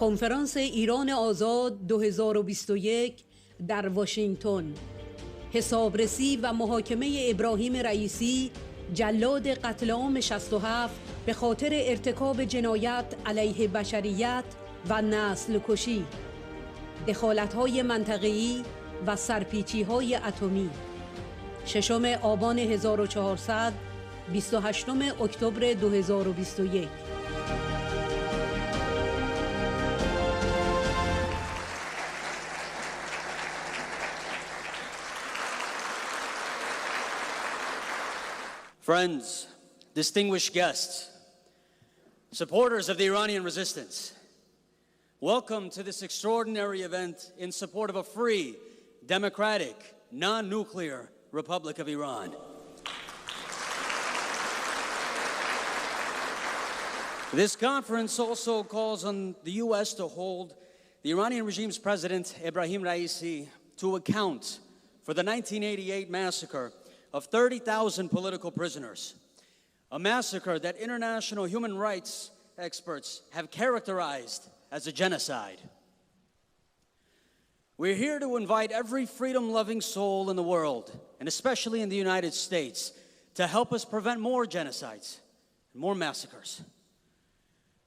کنفرانس ایران آزاد 2021 در واشینگتن. حسابرسی و محاکمه ابراهیم رئیسی جلاد قتل عام 67 به خاطر ارتکاب جنایت علیه بشریت و نسل کشی، دخالت‌های منطقه‌ای و سرپیچیهای اتمی. 6 آبان 1400 28 اکتبر 2021. Friends, distinguished guests, supporters of the Iranian resistance, welcome to this extraordinary event in support of a free, democratic, non-nuclear Republic of Iran. This conference also calls on the U.S. to hold the Iranian regime's president, ابراهیم رئیسی, to account for the 1988 massacre of 30,000 political prisoners, a massacre that international human rights experts have characterized as a genocide. We're here to invite every freedom-loving soul in the world, and especially in the United States, to help us prevent more genocides and more massacres.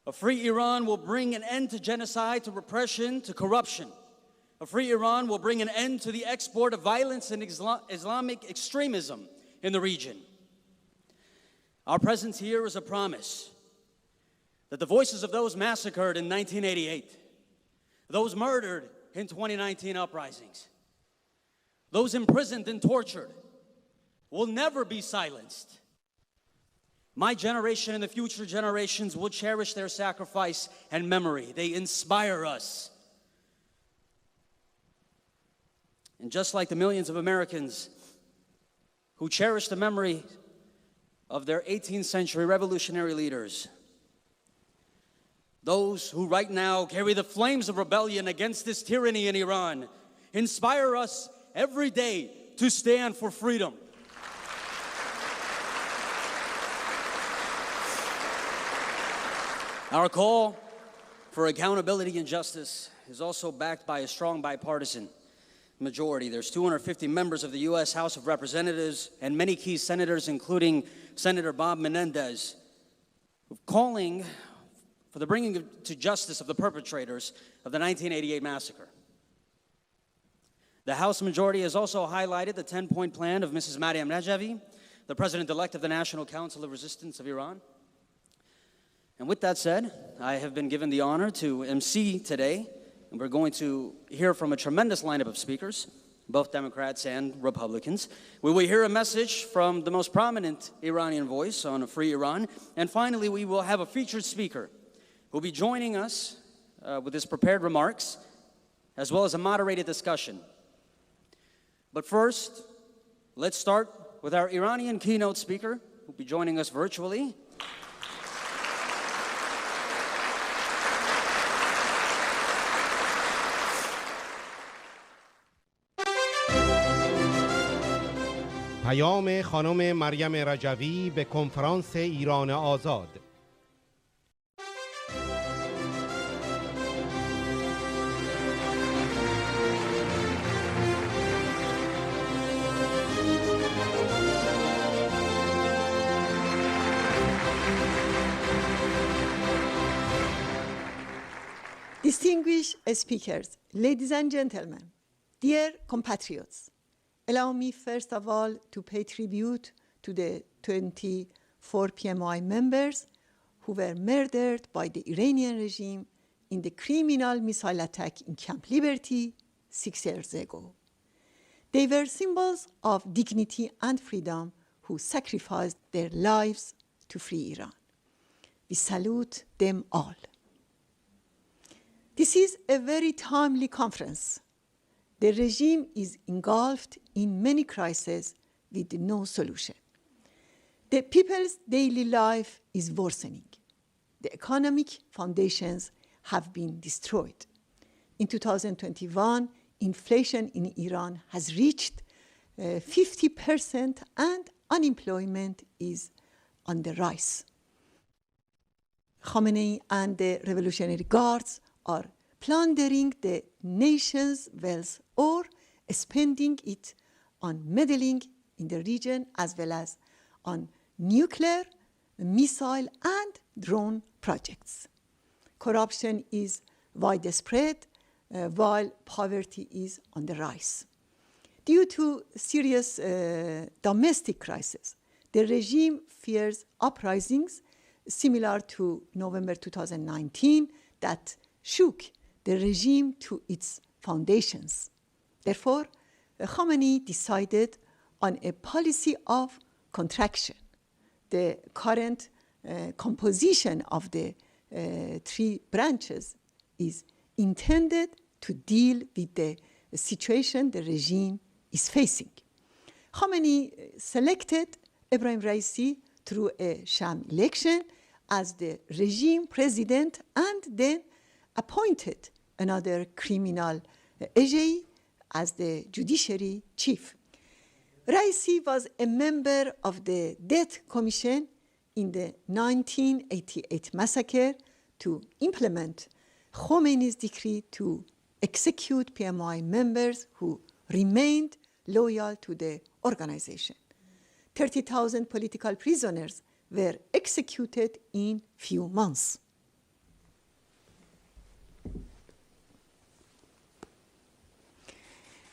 A free Iran will bring an end to genocide, to repression, to corruption. A free Iran will bring an end to the export of violence and Islamic extremism in the region. Our presence here is a promise that the voices of those massacred in 1988, those murdered in 2019 uprisings, those imprisoned and tortured, will never be silenced. My generation and the future generations will cherish their sacrifice and memory. They inspire us. And just like the millions of Americans who cherish the memory of their 18th century revolutionary leaders, those who right now carry the flames of rebellion against this tyranny in Iran, inspire us every day to stand for freedom. Our call for accountability and justice is also backed by a strong bipartisan majority. There's 250 members of the U.S. House of Representatives and many key senators, including Senator Bob Menendez, calling for the bringing to justice of the perpetrators of the 1988 massacre. The House majority has also highlighted the 10-point plan of Mrs. Meriem Rejui, the President-elect of the National Council of Resistance of Iran. And with that said, I have been given the honor to MC today, and we're going to hear from a tremendous lineup of speakers, both Democrats and Republicans. We will hear a message from the most prominent Iranian voice on a free Iran. And finally, we will have a featured speaker who will be joining us with his prepared remarks, as well as a moderated discussion. But first, let's start with our Iranian keynote speaker, who will be joining us virtually. پیام خانم مریم رجوی به کنفرانس ایران آزاد. Distinguished speakers, ladies and gentlemen, dear compatriots, allow me first of all to pay tribute to the 24 PMI members who were murdered by the Iranian regime in the criminal missile attack in Camp Liberty 6 years ago. They were symbols of dignity and freedom who sacrificed their lives to free Iran. We salute them all. This is a very timely conference. The regime is engulfed in many crises with no solution. The people's daily life is worsening. The economic foundations have been destroyed. In 2021, inflation in Iran has reached 50% and unemployment is on the rise. Khamenei and the Revolutionary Guards are plundering the nation's wealth or spending it on meddling in the region as well as on nuclear, missile, and drone projects. Corruption is widespread while poverty is on the rise. Due to serious domestic crisis, the regime fears uprisings similar to November 2019 that shook the regime to its foundations. Therefore, Khamenei decided on a policy of contraction. The current composition of the three branches is intended to deal with the situation the regime is facing. Khamenei selected Ibrahim Ra'isi through a sham election as the regime president and then appointed another criminal Ejei as the judiciary chief. Ra'isi was a member of the Death Commission in the 1988 massacre to implement Khomeiни's decree to execute PMI members who remained loyal to the organization. 30,000 political prisoners were executed in few months.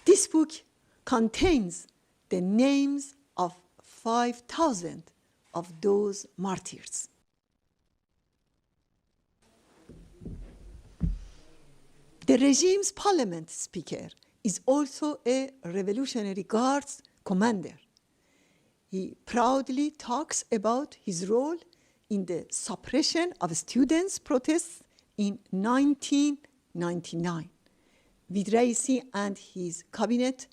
This book contains the names of 5,000 of those martyrs. The regime's parliament speaker is also a Revolutionary Guards commander. He proudly talks about his role in the suppression of students' protests in 1999, with Ra'isi and his cabinet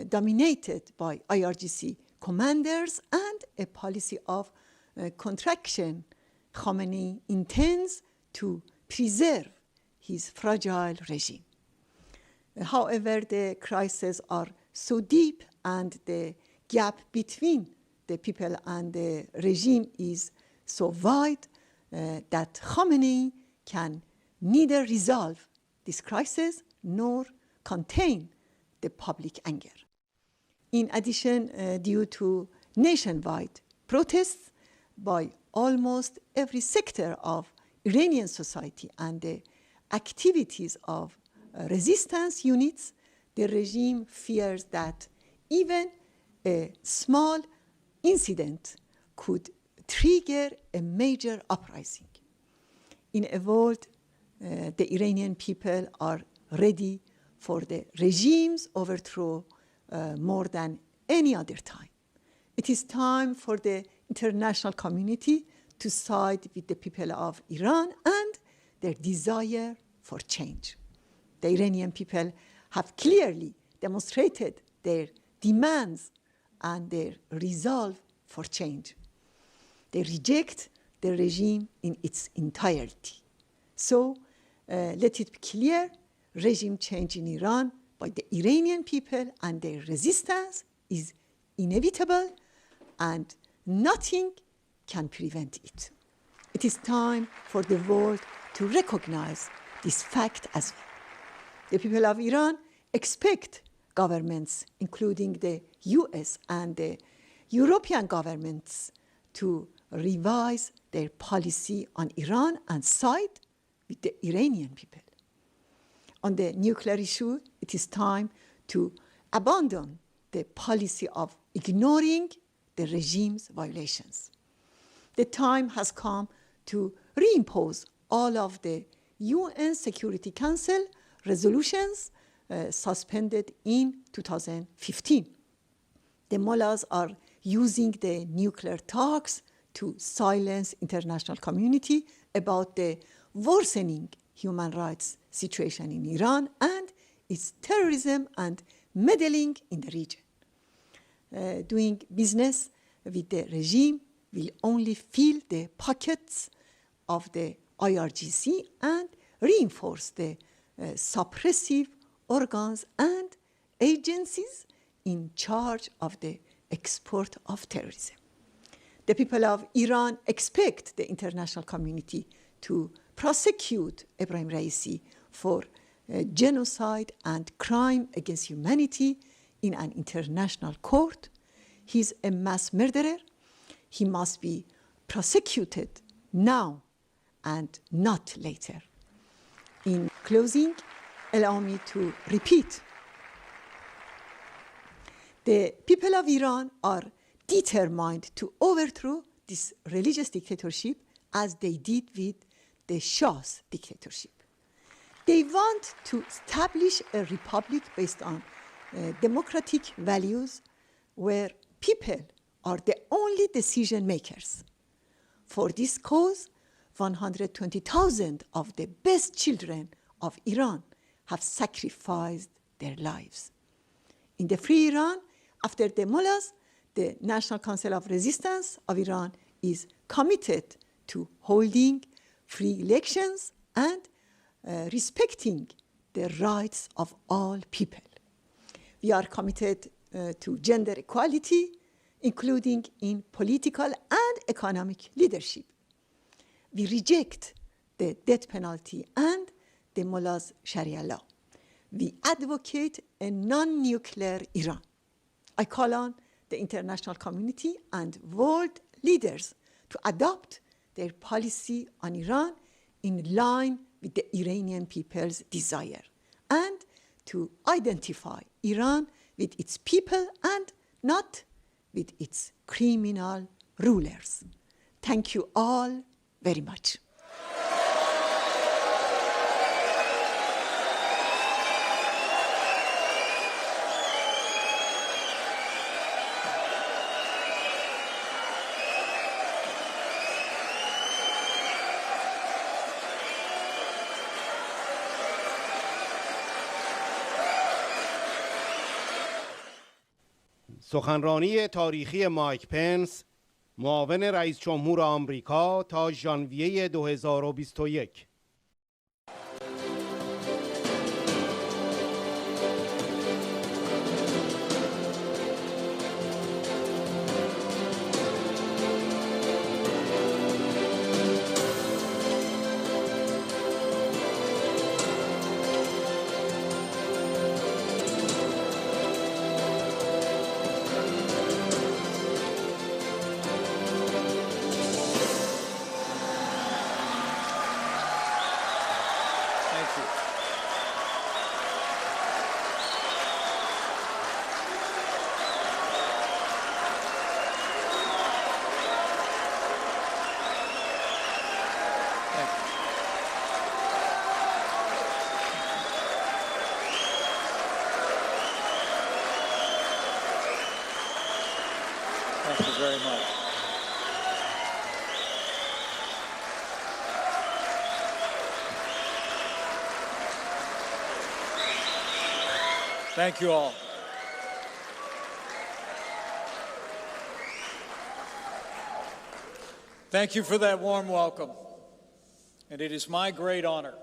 dominated by IRGC commanders and a policy of contraction. Khamenei intends to preserve his fragile regime. However, the crises are so deep and the gap between the people and the regime is so wide that Khamenei can neither resolve this crisis nor contain the public anger. In addition, due to nationwide protests by almost every sector of Iranian society and the activities of resistance units, the regime fears that even a small incident could trigger a major uprising. In a world, the Iranian people are ready for the regime's overthrow more than any other time. It is time for the international community to side with the people of Iran and their desire for change. The Iranian people have clearly demonstrated their demands and their resolve for change. They reject the regime in its entirety. So let it be clear, regime change in Iran by the Iranian people and their resistance is inevitable and nothing can prevent it. It is time for the world to recognize this fact as well. The people of Iran expect governments, including the US and the European governments, to revise their policy on Iran and side with the Iranian people. On the nuclear issue, it is time to abandon the policy of ignoring the regime's violations. The time has come to reimpose all of the UN Security Council resolutions suspended in 2015. The mullahs are using the nuclear talks to silence international community about the worsening human rights situation in Iran and its terrorism and meddling in the region. Doing business with the regime will only fill the pockets of the IRGC and reinforce the suppressive organs and agencies in charge of the export of terrorism. The people of Iran expect the international community to prosecute Ibrahim Ra'isi for genocide and crime against humanity in an international court. He's a mass murderer. He must be prosecuted now and not later. In closing, allow me to repeat. The people of Iran are determined to overthrow this religious dictatorship as they did with the Shah's dictatorship. They want to establish a republic based on democratic values where people are the only decision makers. For this cause, 120,000 of the best children of Iran have sacrificed their lives. In the free Iran, after the mullahs, the National Council of Resistance of Iran is committed to holding free elections and respecting the rights of all people. We are committed to gender equality, including in political and economic leadership. We reject the death penalty and the mullahs' Sharia law. We advocate a non-nuclear Iran. I call on the international community and world leaders to adopt their policy on Iran in line with the Iranian people's desire and to identify Iran with its people and not with its criminal rulers. Thank you all very much. سخنرانی تاریخی مایک پنس، معاون رئیس جمهور آمریکا تا ژانویه 2021. Thank you very much. Thank you all. Thank you for that warm welcome. And it is my great honor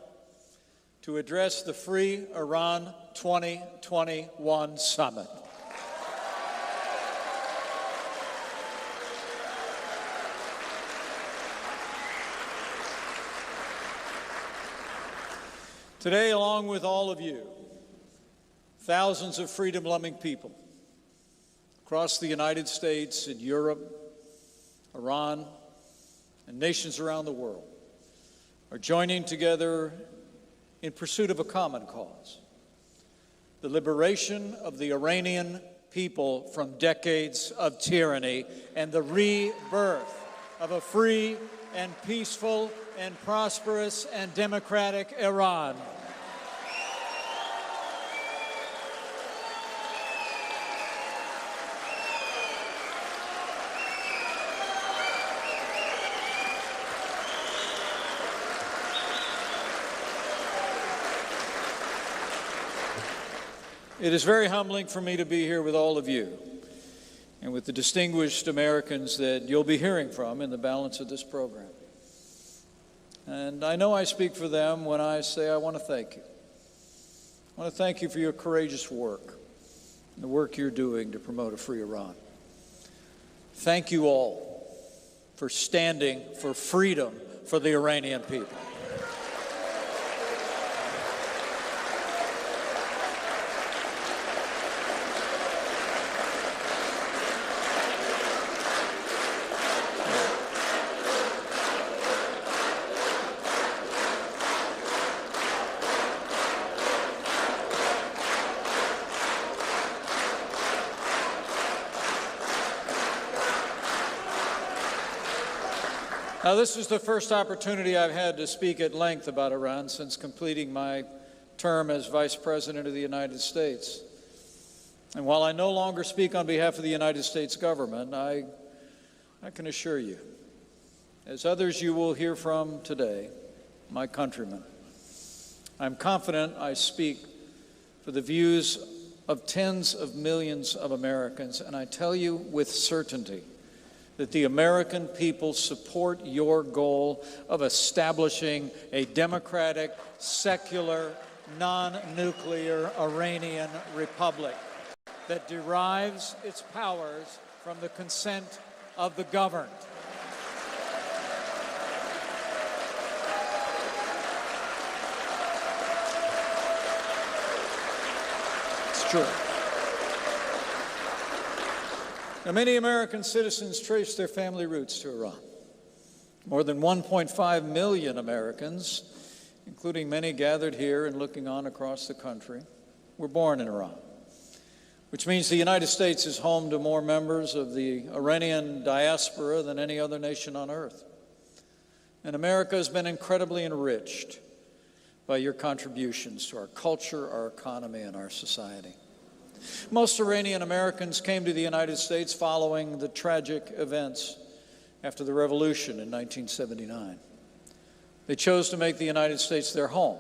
to address the Free Iran 2021 Summit. Today, along with all of you, thousands of freedom-loving people across the United States and Europe, Iran, and nations around the world are joining together in pursuit of a common cause, the liberation of the Iranian people from decades of tyranny and the rebirth of a free and peaceful and prosperous and democratic Iran. It is very humbling for me to be here with all of you and with the distinguished Americans that you'll be hearing from in the balance of this program. And I know I speak for them when I say I want to thank you. I want to thank you for your courageous work and the work you're doing to promote a free Iran. Thank you all for standing for freedom for the Iranian people. This is the first opportunity I've had to speak at length about Iran since completing my term as Vice President of the United States. And while I no longer speak on behalf of the United States government, I can assure you, as others you will hear from today, my countrymen, I'm confident I speak for the views of tens of millions of Americans, and I tell you with certainty that the American people support your goal of establishing a democratic, secular, non-nuclear Iranian republic that derives its powers from the consent of the governed. It's true. Now, many American citizens trace their family roots to Iran. More than 1.5 million Americans, including many gathered here and looking on across the country, were born in Iran, which means the United States is home to more members of the Iranian diaspora than any other nation on earth. And America has been incredibly enriched by your contributions to our culture, our economy, and our society. Most Iranian Americans came to the United States following the tragic events after the revolution in 1979. They chose to make the United States their home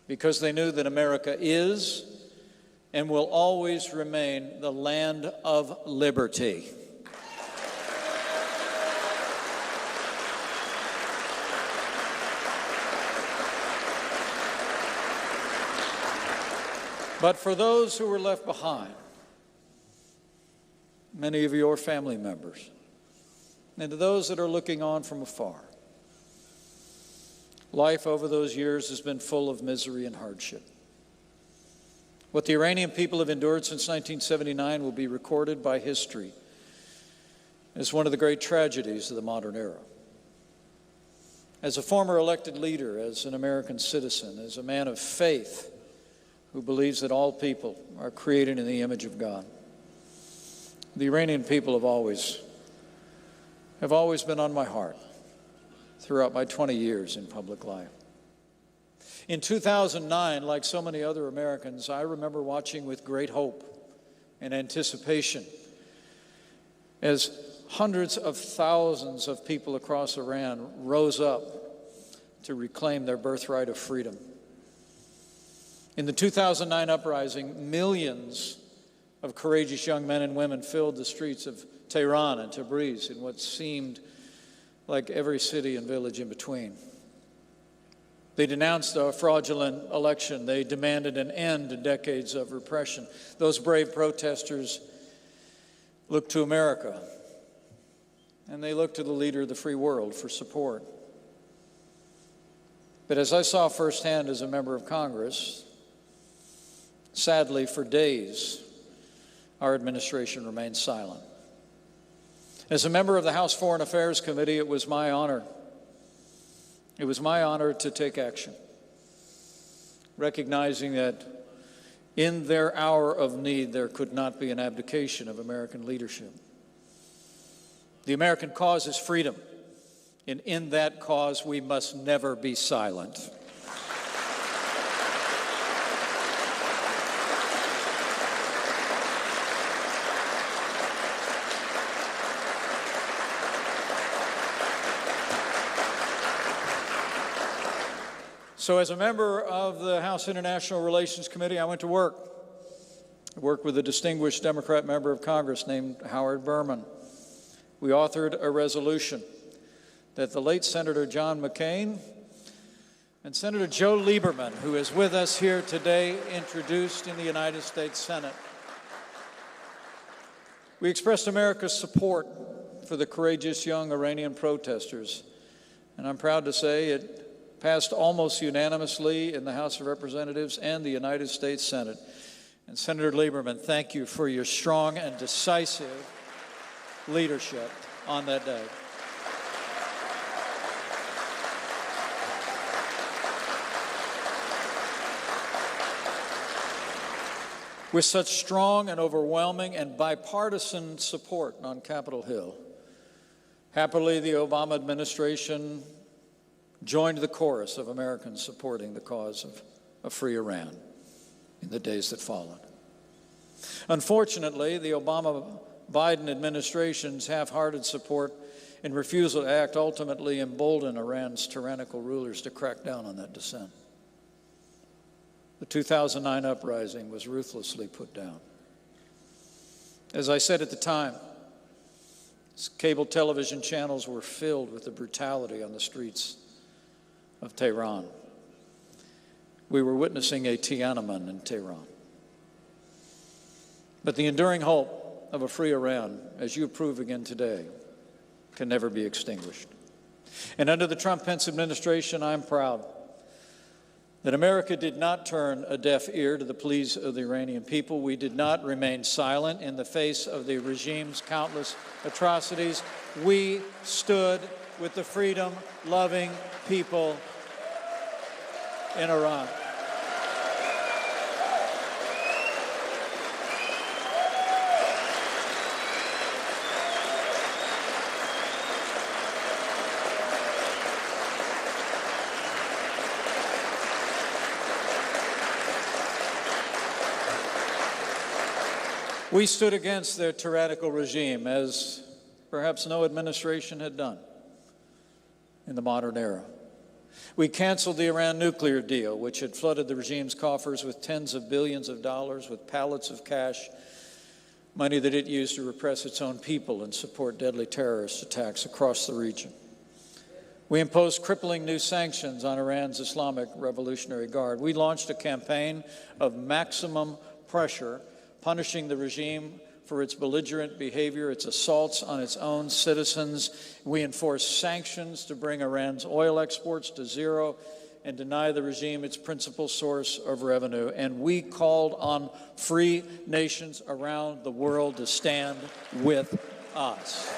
because they knew that America is and will always remain the land of liberty. But for those who were left behind, many of your family members, and to those that are looking on from afar, life over those years has been full of misery and hardship. What the Iranian people have endured since 1979 will be recorded by history as one of the great tragedies of the modern era. As a former elected leader, as an American citizen, as a man of faith who believes that all people are created in the image of God, the Iranian people have always been on my heart throughout my 20 years in public life. In 2009, like so many other Americans, I remember watching with great hope and anticipation as hundreds of thousands of people across Iran rose up to reclaim their birthright of freedom. In the 2009 uprising, millions of courageous young men and women filled the streets of Tehran and Tabriz in what seemed like every city and village in between. They denounced a fraudulent election. They demanded an end to decades of repression. Those brave protesters looked to America, and they looked to the leader of the free world for support. But as I saw firsthand as a member of Congress, sadly, for days, our administration remained silent. As a member of the House Foreign Affairs Committee, it was my honor. It was my honor to take action, recognizing that in their hour of need, there could not be an abdication of American leadership. The American cause is freedom, and in that cause, we must never be silent. So as a member of the House International Relations Committee, I went to work. I worked with a distinguished Democrat member of Congress named Howard Berman. We authored a resolution that the late Senator John McCain and Senator Joe Lieberman, who is with us here today, introduced in the United States Senate. We expressed America's support for the courageous young Iranian protesters, and I'm proud to say it passed almost unanimously in the House of Representatives and the United States Senate. And Senator Lieberman, thank you for your strong and decisive leadership on that day. With such strong and overwhelming and bipartisan support on Capitol Hill, Happily, the Obama administration joined the chorus of Americans supporting the cause of a free Iran in the days that followed. Unfortunately, the Obama-Biden administration's half-hearted support and refusal to act ultimately emboldened Iran's tyrannical rulers to crack down on that dissent. The 2009 uprising was ruthlessly put down. As I said at the time, cable television channels were filled with the brutality on the streets of Tehran. We were witnessing a Tiananmen in Tehran. But the enduring hope of a free Iran, as you prove again today, can never be extinguished. And under the Trump-Pence administration, I'm proud that America did not turn a deaf ear to the pleas of the Iranian people. We did not remain silent in the face of the regime's countless atrocities. We stood with the freedom-loving people in Iran. We stood against their tyrannical regime, as perhaps no administration had done in the modern era. We canceled the Iran nuclear deal, which had flooded the regime's coffers with tens of billions of dollars, with pallets of cash, money that it used to repress its own people and support deadly terrorist attacks across the region. We imposed crippling new sanctions on Iran's Islamic Revolutionary Guard. We launched a campaign of maximum pressure, punishing the regime for its belligerent behavior, its assaults on its own citizens. We enforced sanctions to bring Iran's oil exports to zero and deny the regime its principal source of revenue. And we called on free nations around the world to stand with us.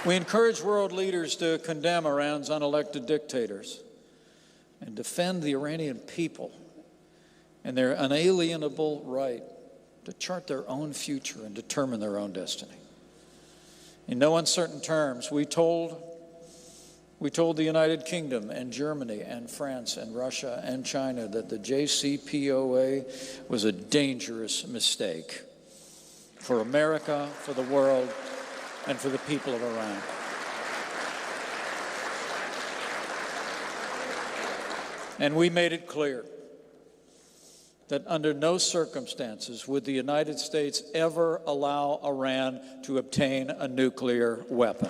We encourage world leaders to condemn Iran's unelected dictators and defend the Iranian people and their unalienable right to chart their own future and determine their own destiny. In no uncertain terms, we told the United Kingdom and Germany and France and Russia and China that the JCPOA was a dangerous mistake for America, for the world, and for the people of Iran. And we made it clear that under no circumstances would the United States ever allow Iran to obtain a nuclear weapon.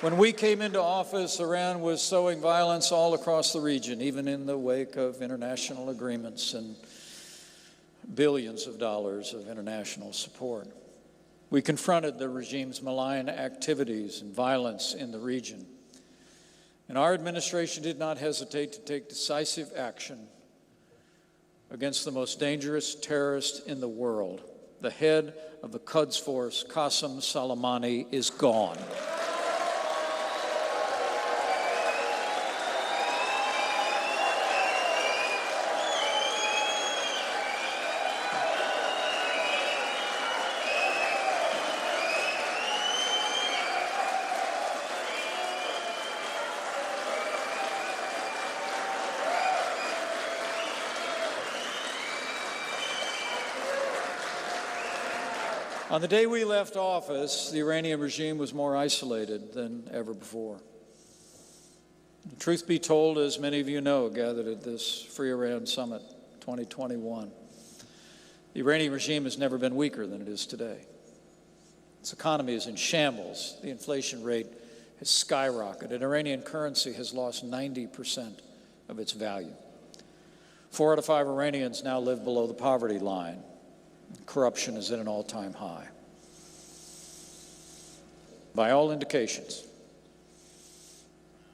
When we came into office, Iran was sowing violence all across the region, even in the wake of international agreements and billions of dollars of international support. We confronted the regime's malign activities and violence in the region. And our administration did not hesitate to take decisive action against the most dangerous terrorist in the world. The head of the Quds Force, Qasem Soleimani, is gone. On the day we left office, the Iranian regime was more isolated than ever before. The truth be told, as many of you know, gathered at this Free Iran Summit 2021, the Iranian regime has never been weaker than it is today. Its economy is in shambles. The inflation rate has skyrocketed. Iranian currency has lost 90% of its value. 4 out of 5 Iranians now live below the poverty line. Corruption is at an all-time high. By all indications,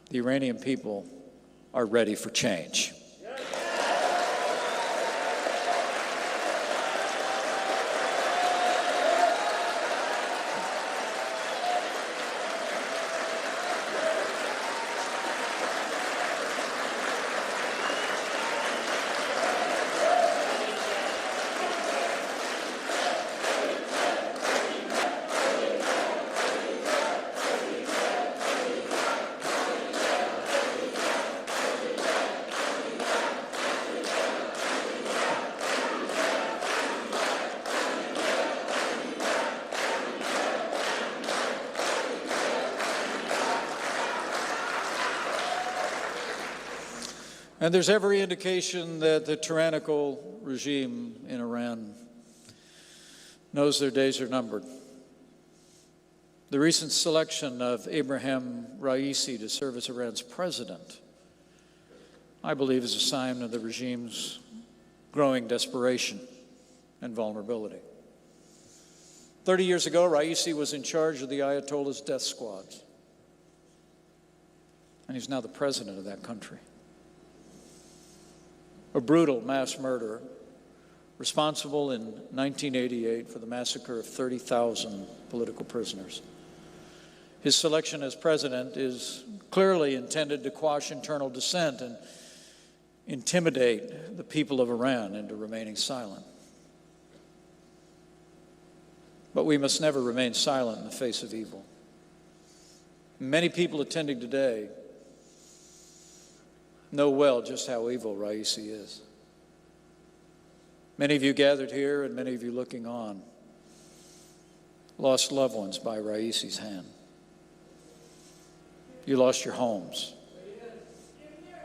the Iranian people are ready for change. And there's every indication that the tyrannical regime in Iran knows their days are numbered. The recent selection of Ibrahim Ra'isi to serve as Iran's president, I believe, is a sign of the regime's growing desperation and vulnerability. 30 years ago, Ra'isi was in charge of the Ayatollah's death squads, and he's now the president of that country. A brutal mass murderer responsible in 1988 for the massacre of 30,000 political prisoners. His selection as president is clearly intended to quash internal dissent and intimidate the people of Iran into remaining silent. But we must never remain silent in the face of evil. Many people attending today know well just how evil Ra'isi is. Many of you gathered here and many of you looking on lost loved ones by Ra'isi's hand. You lost your homes,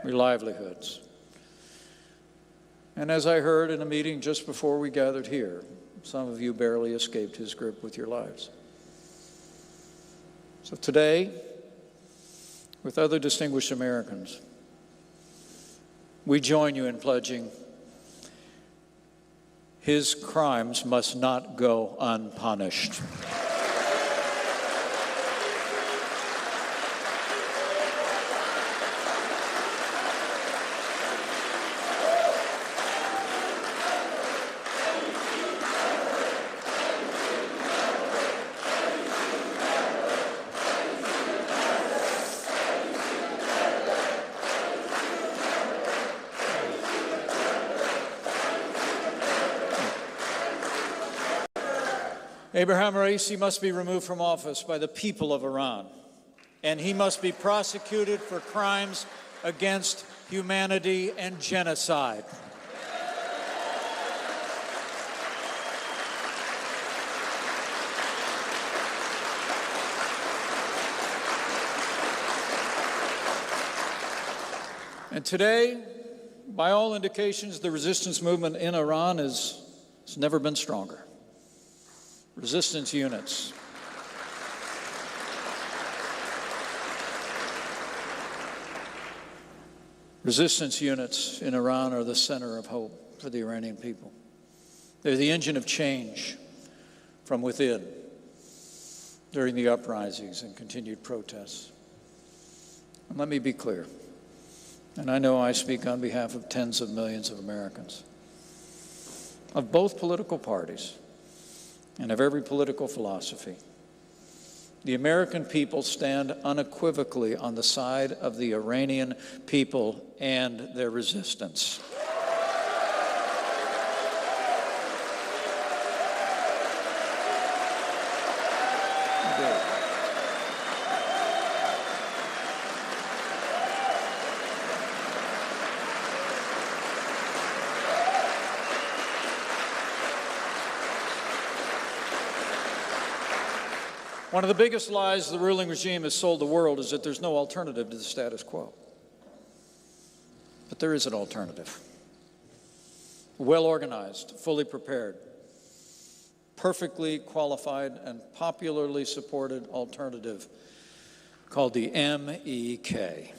your livelihoods. And as I heard in a meeting just before we gathered here, some of you barely escaped his grip with your lives. So today, with other distinguished Americans, we join you in pledging his crimes must not go unpunished. Ibrahim Ra'isi must be removed from office by the people of Iran, and he must be prosecuted for crimes against humanity and genocide. And today, by all indications, the resistance movement in Iran has never been stronger. Resistance units. Resistance units in Iran are the center of hope for the Iranian people. They're the engine of change from within during the uprisings and continued protests. And let me be clear, and I know I speak on behalf of tens of millions of Americans, of both political parties, and of every political philosophy. The American people stand unequivocally on the side of the Iranian people and their resistance. One of the biggest lies the ruling regime has sold the world is that there's no alternative to the status quo. But there is an alternative. Well-organized, fully prepared, perfectly qualified, and popularly supported alternative called the MEK.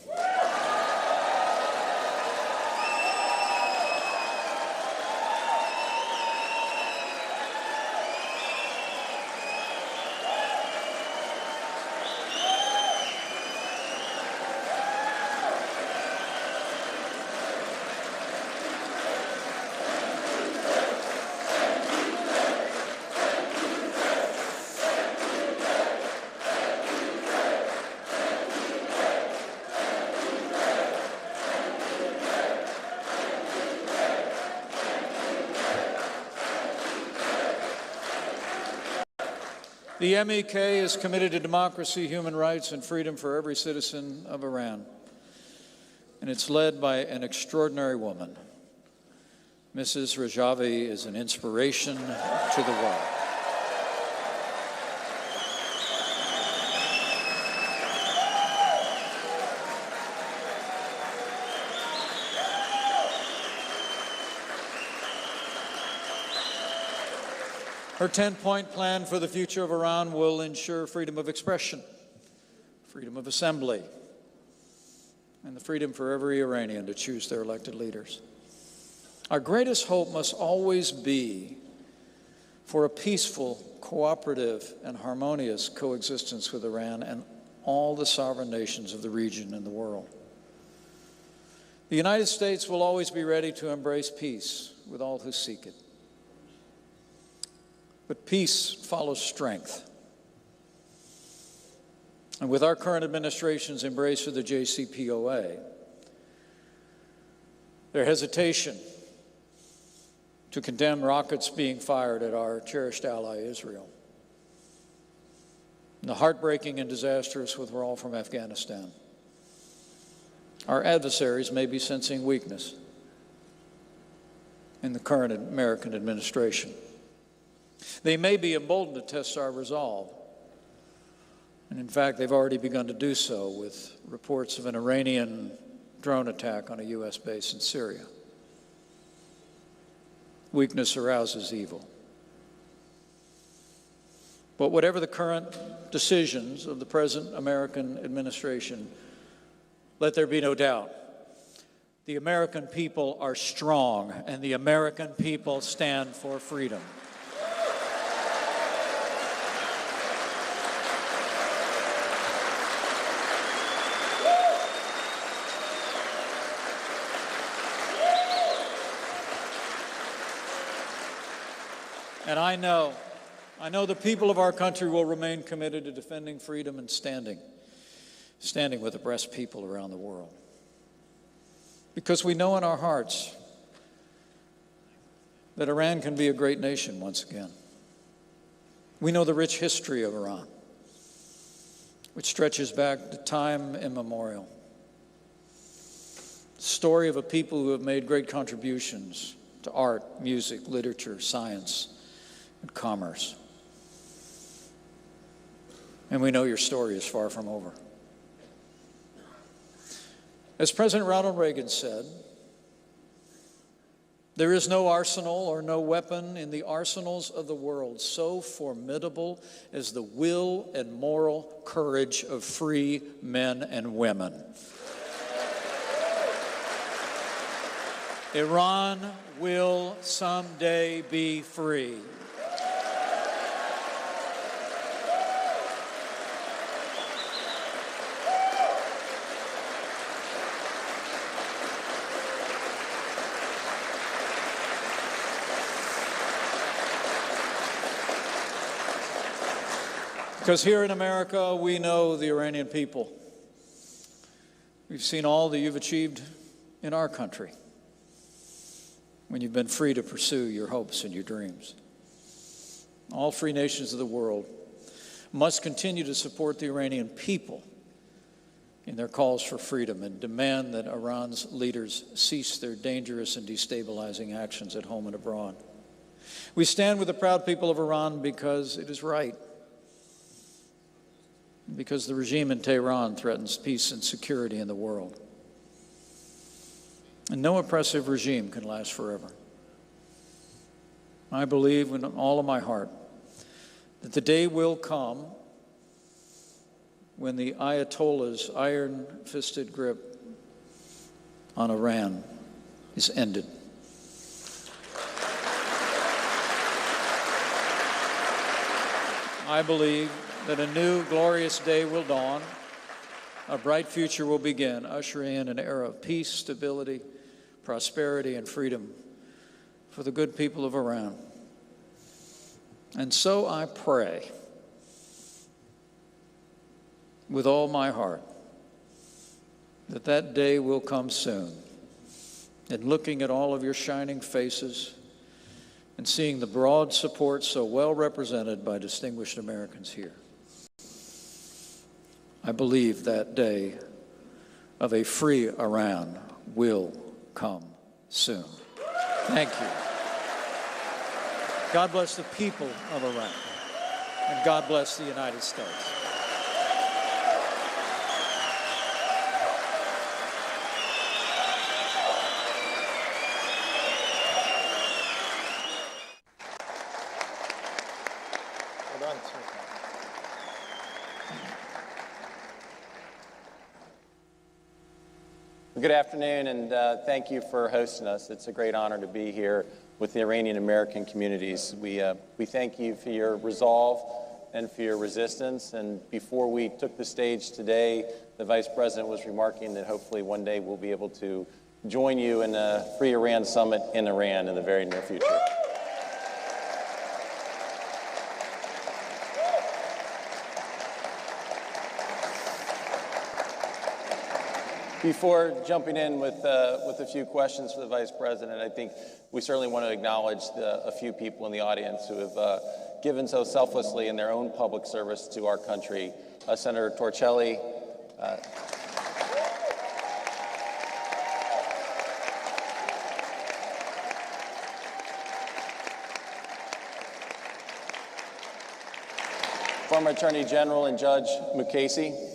The MEK is committed to democracy, human rights, and freedom for every citizen of Iran. And it's led by an extraordinary woman. Mrs. Rejui is an inspiration to the world. Her 10-point plan for the future of Iran will ensure freedom of expression, freedom of assembly, and the freedom for every Iranian to choose their elected leaders. Our greatest hope must always be for a peaceful, cooperative, and harmonious coexistence with Iran and all the sovereign nations of the region and the world. The United States will always be ready to embrace peace with all who seek it. But peace follows strength. And with our current administration's embrace of the JCPOA, their hesitation to condemn rockets being fired at our cherished ally Israel, and the heartbreaking and disastrous withdrawal from Afghanistan, our adversaries may be sensing weakness in the current American administration. They may be emboldened to test our resolve. And in fact, they've already begun to do so with reports of an Iranian drone attack on a U.S. base in Syria. Weakness arouses evil. But whatever the current decisions of the present American administration, let there be no doubt, the American people are strong, and the American people stand for freedom. And I know the people of our country will remain committed to defending freedom and standing with the oppressed people around the world. Because we know in our hearts that Iran can be a great nation once again. We know the rich history of Iran, which stretches back to time immemorial. The story of a people who have made great contributions to art, music, literature, science, and commerce. And we know your story is far from over. As President Ronald Reagan said, there is no arsenal or no weapon in the arsenals of the world so formidable as the will and moral courage of free men and women. Iran will someday be free. Because here in America, we know the Iranian people. We've seen all that you've achieved in our country when you've been free to pursue your hopes and your dreams. All free nations of the world must continue to support the Iranian people in their calls for freedom and demand that Iran's leaders cease their dangerous and destabilizing actions at home and abroad. We stand with the proud people of Iran because it is right. Because the regime in Tehran threatens peace and security in the world. And no oppressive regime can last forever. I believe with all of my heart that the day will come when the Ayatollah's iron-fisted grip on Iran is ended. I believe that a new glorious day will dawn, a bright future will begin, ushering in an era of peace, stability, prosperity, and freedom for the good people of Iran. And so I pray with all my heart that that day will come soon. And looking at all of your shining faces, and seeing the broad support so well represented by distinguished Americans here. I believe that day of a free Iran will come soon. Thank you. God bless the people of Iran, and God bless the United States. Good afternoon, and thank you for hosting us. It's a great honor to be here with the Iranian American communities. We thank you for your resolve and for your resistance. And before we took the stage today, the Vice President was remarking that hopefully one day we'll be able to join you in a Free Iran Summit in Iran in the very near future. Before jumping in with a few questions for the Vice President, I think we certainly want to acknowledge a few people in the audience who have given so selflessly in their own public service to our country. Senator Torcelli, former Attorney General and Judge Mukasey,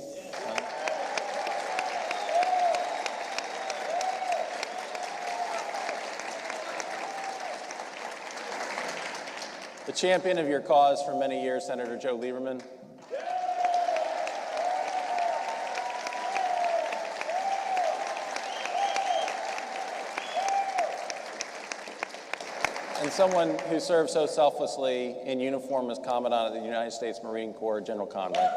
the champion of your cause for many years, Senator Joe Lieberman. And someone who served so selflessly in uniform as Commandant of the United States Marine Corps, General Conway.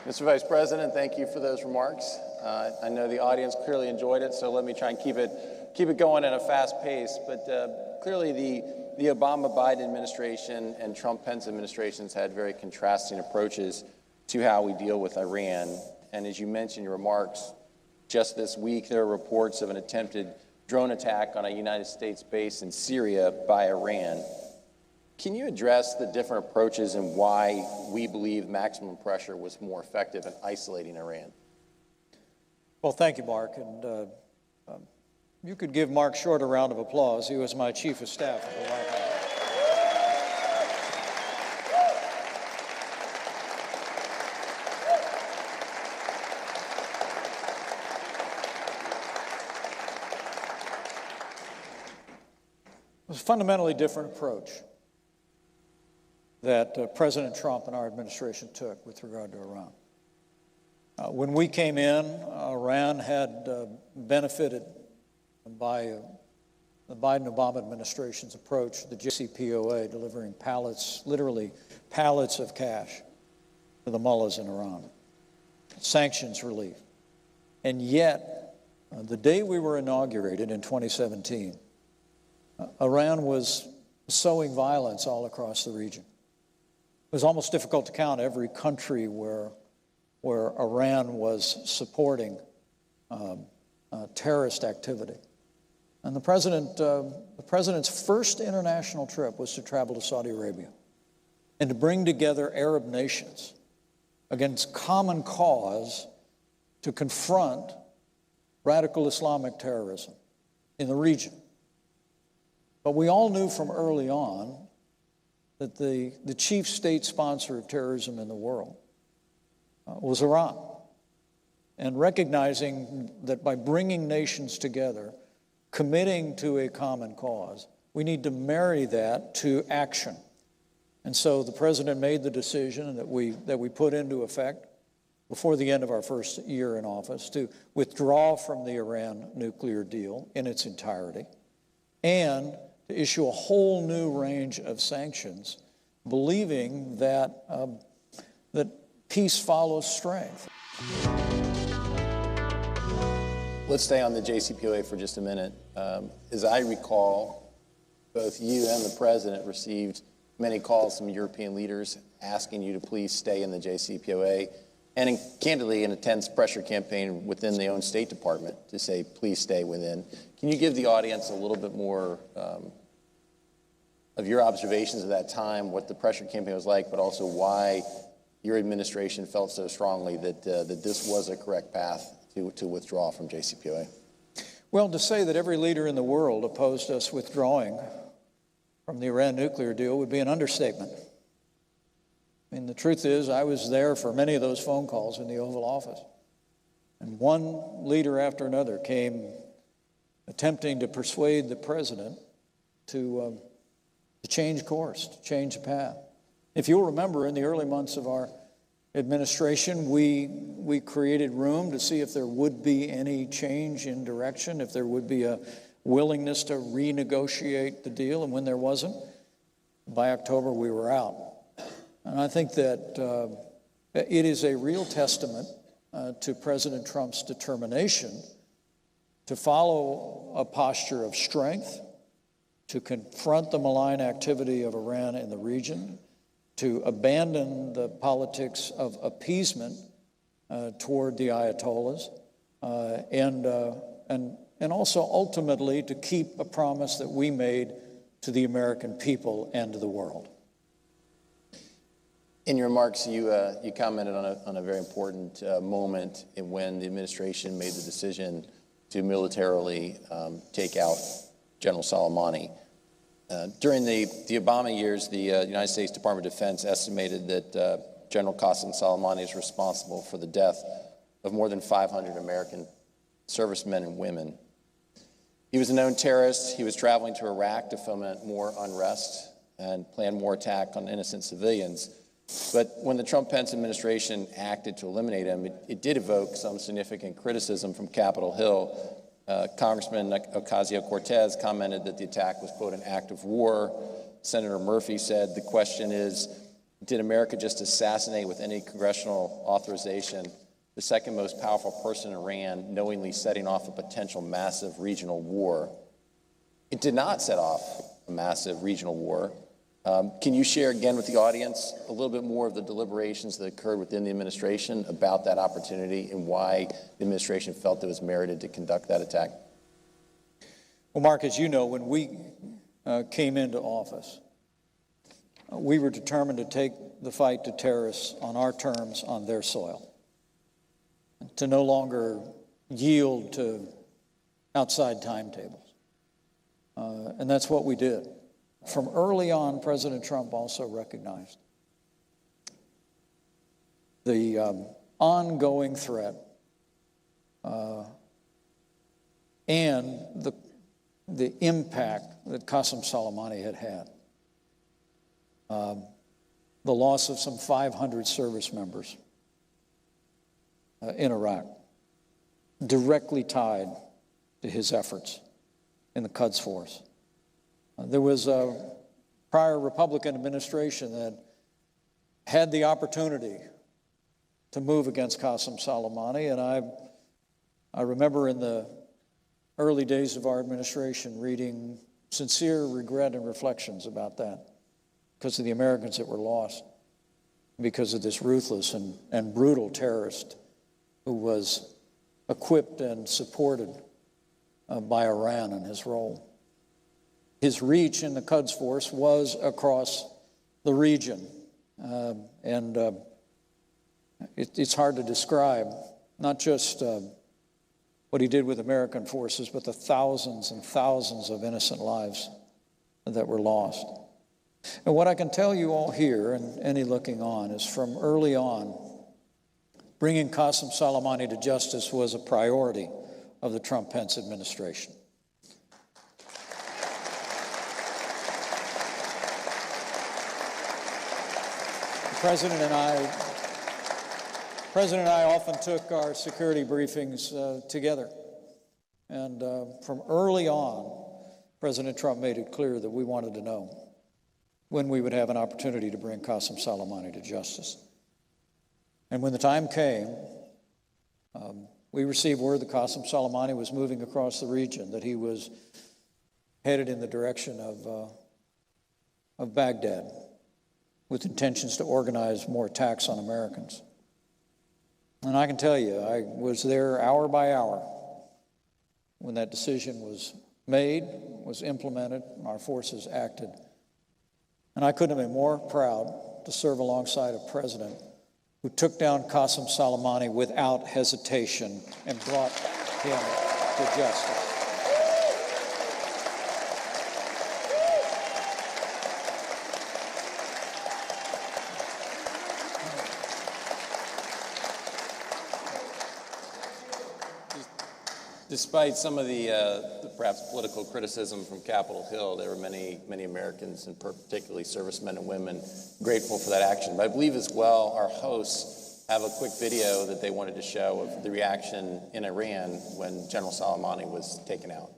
Mr. Vice President, thank you for those remarks. I know the audience clearly enjoyed it, so let me try and keep it going at a fast pace. But clearly the Obama-Biden administration and Trump-Pence administrations had very contrasting approaches to how we deal with Iran. And as you mentioned in your remarks, just this week there are reports of an attempted drone attack on a United States base in Syria by Iran. Can you address the different approaches and why we believe maximum pressure was more effective in isolating Iran? Well, thank you, Mark. And you could give Mark Short a round of applause. He was my chief of staff at the White House. It was a fundamentally different approach that President Trump and our administration took with regard to Iran. When we came in, Iran had benefited by the Biden-Obama administration's approach, the JCPOA, delivering pallets, literally pallets of cash to the mullahs in Iran, sanctions relief. And yet, the day we were inaugurated in 2017, Iran was sowing violence all across the region. It was almost difficult to count every country where Iran was supporting terrorist activity. And the president's first international trip was to travel to Saudi Arabia and to bring together Arab nations against common cause to confront radical Islamic terrorism in the region. But we all knew from early on that the chief state sponsor of terrorism in the world was Iran. And recognizing that by bringing nations together, committing to a common cause, we need to marry that to action. And so the president made the decision that we put into effect before the end of our first year in office to withdraw from the Iran nuclear deal in its entirety and to issue a whole new range of sanctions, believing that that peace follows strength. Let's stay on the JCPOA for just a minute. As I recall, both you and the president received many calls from European leaders asking you to please stay in the JCPOA. and candidly an intense pressure campaign within the own State Department to say, please stay within. Can you give the audience a little bit more of your observations of that time, what the pressure campaign was like, but also why your administration felt so strongly that this was a correct path to withdraw from JCPOA? Well, to say that every leader in the world opposed us withdrawing from the Iran nuclear deal would be an understatement. I mean, the truth is, I was there for many of those phone calls in the Oval Office. And one leader after another came attempting to persuade the president to change course, to change the path. If you'll remember, in the early months of our administration, we created room to see if there would be any change in direction, if there would be a willingness to renegotiate the deal, and when there wasn't, by October we were out. And I think that it is a real testament to President Trump's determination to follow a posture of strength, to confront the malign activity of Iran in the region, to abandon the politics of appeasement toward the Ayatollahs, and also ultimately to keep a promise that we made to the American people and to the world. In your remarks, you commented on a very important moment in when the administration made the decision to militarily take out General Soleimani. During the Obama years, the United States Department of Defense estimated that General Qasem Soleimani is responsible for the death of more than 500 American servicemen and women. He was a known terrorist. He was traveling to Iraq to foment more unrest and plan more attack on innocent civilians. But when the Trump-Pence administration acted to eliminate him, it did evoke some significant criticism from Capitol Hill. Congressman Ocasio-Cortez commented that the attack was, quote, an act of war. Senator Murphy said the question is, did America just assassinate with any congressional authorization the second most powerful person in Iran, knowingly setting off a potential massive regional war? It did not set off a massive regional war. Can you share again with the audience a little bit more of the deliberations that occurred within the administration about that opportunity and why the administration felt it was merited to conduct that attack? Well, Mark, as you know, when we came into office, we were determined to take the fight to terrorists on our terms, on their soil, to no longer yield to outside timetables. And that's what we did. From early on, President Trump also recognized the ongoing threat and the impact that Qasem Soleimani had had. The loss of some 500 service members in Iraq, directly tied to his efforts in the Quds Force. There was a prior Republican administration that had the opportunity to move against Qasem Soleimani, and I remember in the early days of our administration reading sincere regret and reflections about that because of the Americans that were lost, because of this ruthless and brutal terrorist who was equipped and supported by Iran in his role. His reach in the Quds Force was across the region, and it's hard to describe, not just what he did with American forces, but the thousands and thousands of innocent lives that were lost. And what I can tell you all here, and any looking on, is from early on, bringing Qasem Soleimani to justice was a priority of the Trump-Pence administration. The President and I often took our security briefings together. And from early on, President Trump made it clear that we wanted to know when we would have an opportunity to bring Qasem Soleimani to justice. And when the time came, we received word that Qasem Soleimani was moving across the region, that he was headed in the direction of Baghdad with intentions to organize more attacks on Americans. And I can tell you, I was there hour by hour when that decision was made, was implemented, and our forces acted. And I couldn't have been more proud to serve alongside a president who took down Qasem Soleimani without hesitation and brought him to justice. Despite some of the perhaps political criticism from Capitol Hill, there were many Americans, and particularly servicemen and women, grateful for that action. But I believe as well our hosts have a quick video that they wanted to show of the reaction in Iran when General Soleimani was taken out.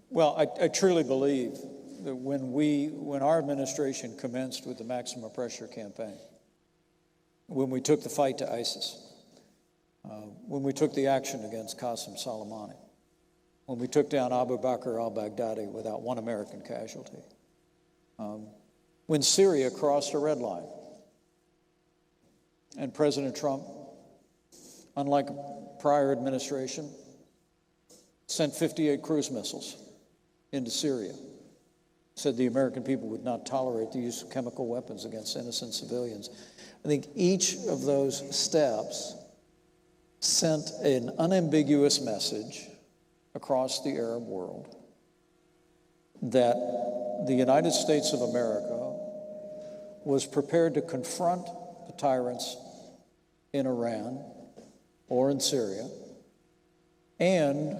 Well, I truly believe that when our administration commenced with the maximum pressure campaign, when we took the fight to ISIS, when we took the action against Qasem Soleimani, when we took down Abu Bakr al-Baghdadi without one American casualty, when Syria crossed a red line, and President Trump, unlike prior administration, sent 58 cruise missiles into Syria, said the American people would not tolerate the use of chemical weapons against innocent civilians. I think each of those steps sent an unambiguous message across the Arab world that the United States of America was prepared to confront the tyrants in Iran or in Syria, and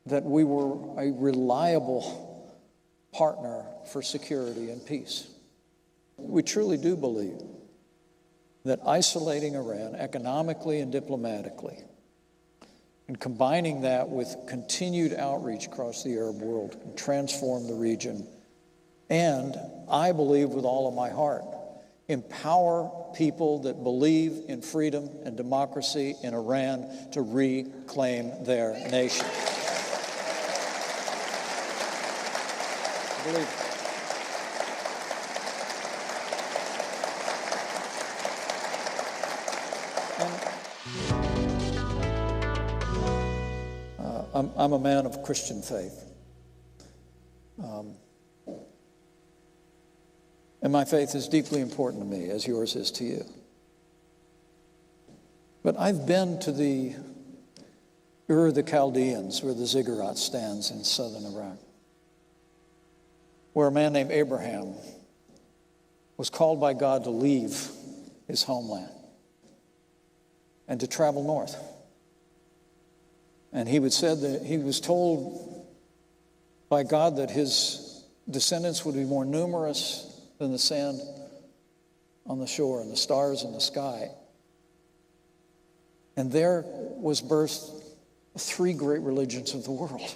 that we were a reliable partner for security and peace. We truly do believe that isolating Iran economically and diplomatically, and combining that with continued outreach across the Arab world, can transform the region, and I believe with all of my heart, empower people that believe in freedom and democracy in Iran to reclaim their nation. Believe it. I'm a man of Christian faith. And my faith is deeply important to me, as yours is to you. But I've been to the Ur of the Chaldeans, where the ziggurat stands in southern Iraq, where a man named Abraham was called by God to leave his homeland and to travel north. And he said that he was told by God that his descendants would be more numerous than the sand on the shore and the stars in the sky. And there was birthed 3 great religions of the world.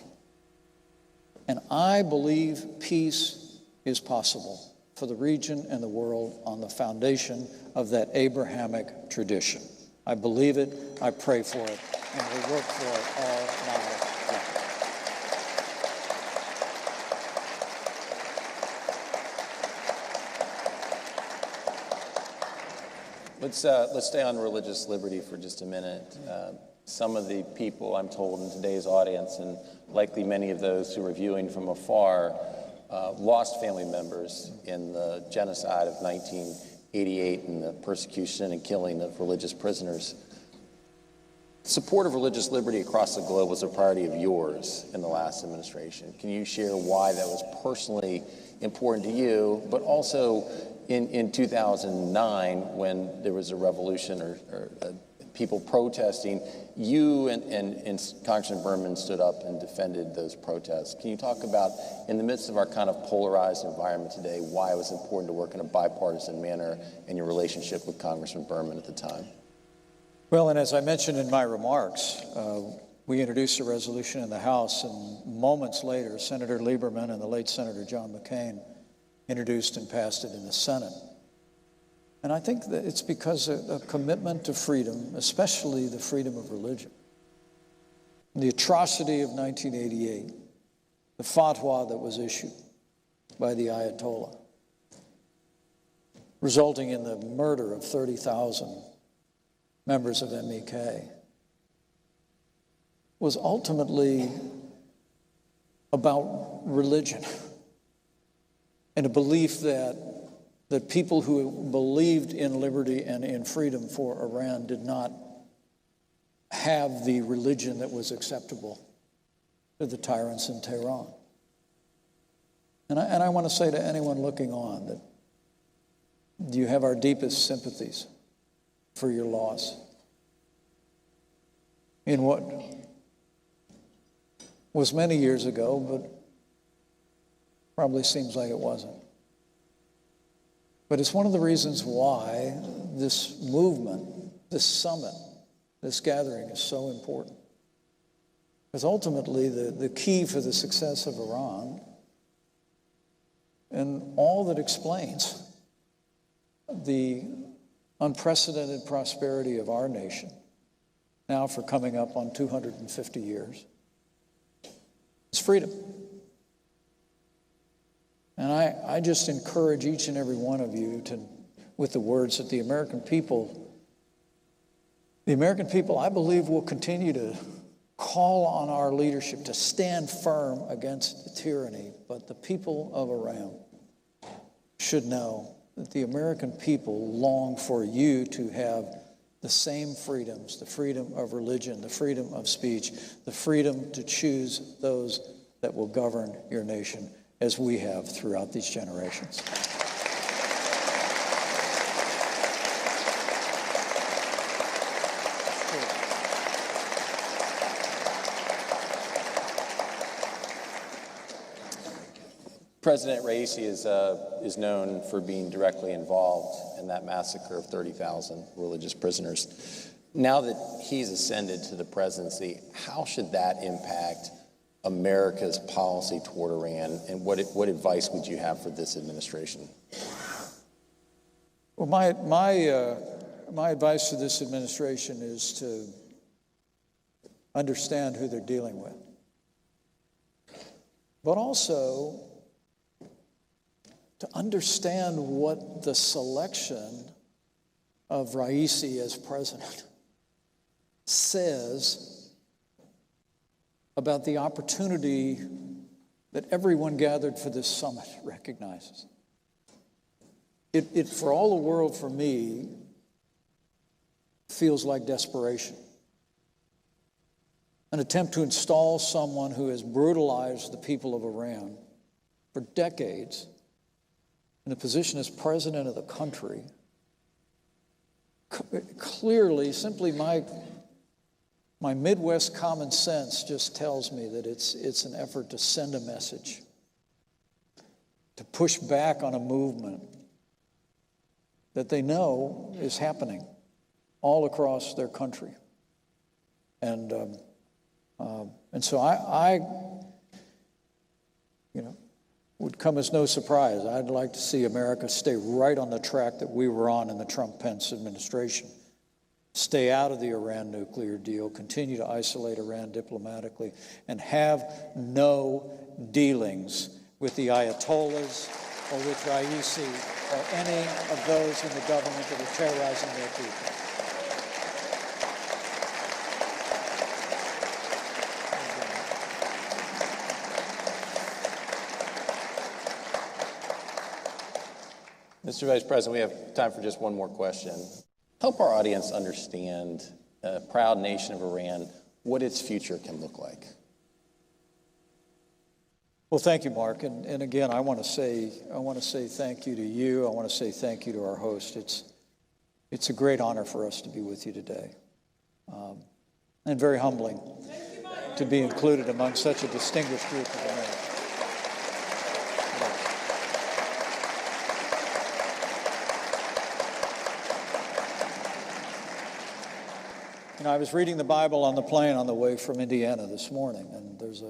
And I believe peace is possible for the region and the world on the foundation of that Abrahamic tradition. I believe it, I pray for it, and we work for it all my life. Let's stay on religious liberty for just a minute. Some of the people, I'm told, in today's audience, and likely many of those who are viewing from afar, lost family members in the genocide of 1988 and the persecution and killing of religious prisoners. Support of religious liberty across the globe was a priority of yours in the last administration. Can you share why that was personally important to you, but also in 2009 when there was a revolution or people protesting. You and Congressman Berman stood up and defended those protests. Can you talk about, in the midst of our kind of polarized environment today, why it was important to work in a bipartisan manner in your relationship with Congressman Berman at the time? Well, and as I mentioned in my remarks, we introduced a resolution in the House, and moments later, Senator Lieberman and the late Senator John McCain introduced and passed it in the Senate. And I think that it's because of a commitment to freedom, especially the freedom of religion. The atrocity of 1988, the fatwa that was issued by the Ayatollah, resulting in the murder of 30,000 members of MEK, was ultimately about religion and a belief that people who believed in liberty and in freedom for Iran did not have the religion that was acceptable to the tyrants in Tehran. And I want to say to anyone looking on that you have our deepest sympathies for your loss in what was many years ago, but probably seems like it wasn't. But it's one of the reasons why this movement, this summit, this gathering is so important. Because ultimately the key for the success of Iran and all that explains the unprecedented prosperity of our nation, now for coming up on 250 years, is freedom. And I just encourage each and every one of you to, with the words that the American people, I believe, will continue to call on our leadership to stand firm against the tyranny. But the people of Iran should know that the American people long for you to have the same freedoms, the freedom of religion, the freedom of speech, the freedom to choose those that will govern your nation, as we have throughout these generations. President Ra'isi is known for being directly involved in that massacre of 30,000 religious prisoners. Now that he's ascended to the presidency, how should that impact America's policy toward Iran, and what advice would you have for this administration? Well, my advice to this administration is to understand who they're dealing with, but also to understand what the selection of Ra'isi as president says about the opportunity that everyone gathered for this summit recognizes. It for all the world, for me, feels like desperation. An attempt to install someone who has brutalized the people of Iran for decades in a position as president of the country. Clearly, simply my Midwest common sense just tells me that it's an effort to send a message, to push back on a movement that they know is happening all across their country. And so I would come as no surprise. I'd like to see America stay right on the track that we were on in the Trump-Pence administration. Stay out of the Iran nuclear deal, continue to isolate Iran diplomatically, and have no dealings with the Ayatollahs or with Ra'isi or any of those in the government that are terrorizing their people. Mr. Vice President, we have time for just one more question. Help our audience understand a proud nation of Iran, what its future can look like. Well, thank you, Mark. And again, I want to say thank you to you. I want to say thank you to our host. It's a great honor for us to be with you today. and very humbling to be included among such a distinguished group of Americans. You know, I was reading the Bible on the plane on the way from Indiana this morning, and there's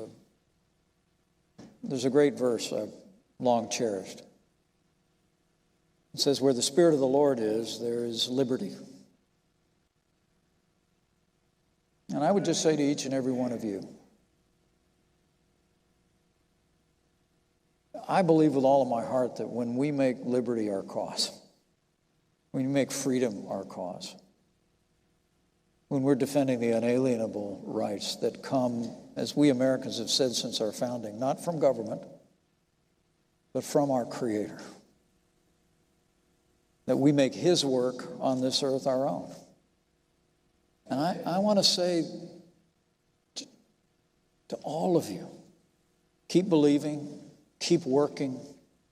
a great verse I've long cherished. It says, "Where the Spirit of the Lord is, there is liberty." And I would just say to each and every one of you, I believe with all of my heart that when we make liberty our cause, when we make freedom our cause, when we're defending the unalienable rights that come, as we Americans have said since our founding, not from government, but from our Creator, that we make His work on this earth our own. And I want to say to all of you, keep believing, keep working,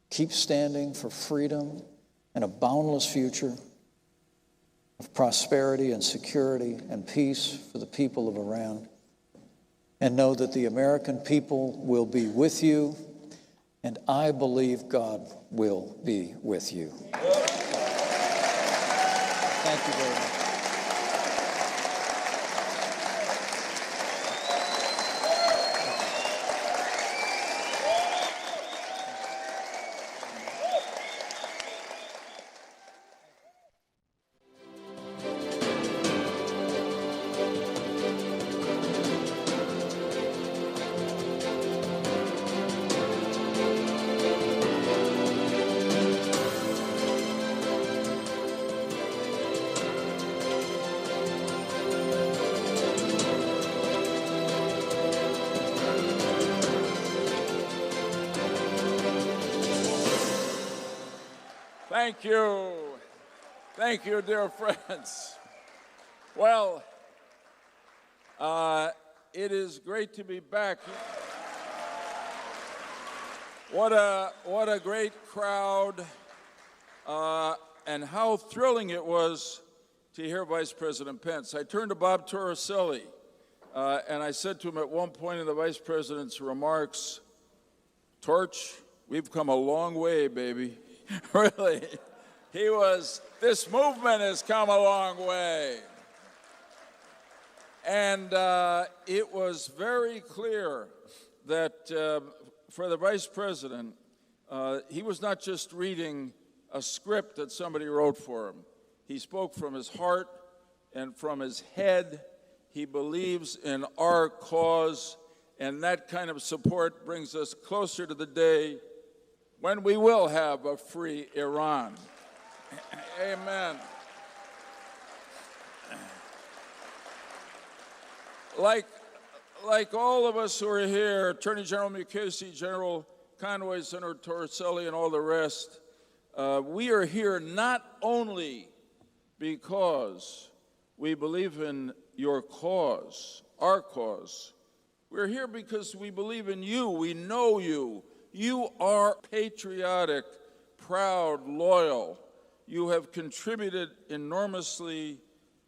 keep standing for freedom and a boundless future of prosperity and security and peace for the people of Iran. And know that the American people will be with you, and I believe God will be with you. Thank you very much. Thank you. Thank you, dear friends. Well, it is great to be back. What a great crowd, and how thrilling it was to hear Vice President Pence. I turned to Bob Torricelli, and I said to him at one point in the Vice President's remarks, "Torch, we've come a long way, baby." Really, this movement has come a long way. And it was very clear that for the Vice President, he was not just reading a script that somebody wrote for him. He spoke from his heart and from his head. He believes in our cause, and that kind of support brings us closer to the day when we will have a free Iran. Amen. Like all of us who are here, Attorney General Mukasey, General Conway, Senator Torricelli, and all the rest, we are here not only because we believe in your cause, our cause. We're here because we believe in you. We know you. You are patriotic, proud, loyal. You have contributed enormously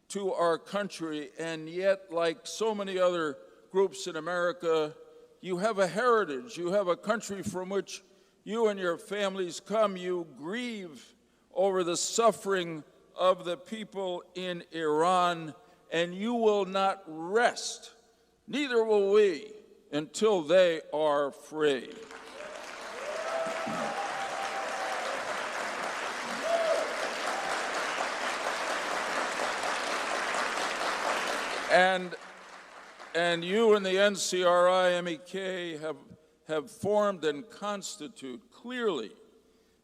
to our country, and yet, like so many other groups in America, you have a heritage. You have a country from which you and your families come. You grieve over the suffering of the people in Iran, and you will not rest, neither will we, until they are free. And you and the NCRI MEK have formed and constitute clearly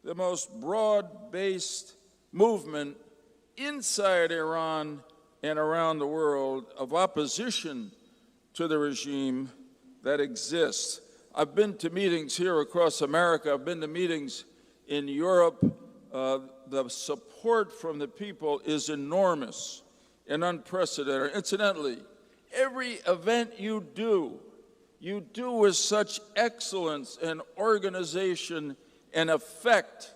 the most broad-based movement inside Iran and around the world of opposition to the regime that exists. I've been to meetings here across America. I've been to meetings in Europe. The support from the people is enormous and unprecedented. Incidentally, every event you do with such excellence and organization and effect.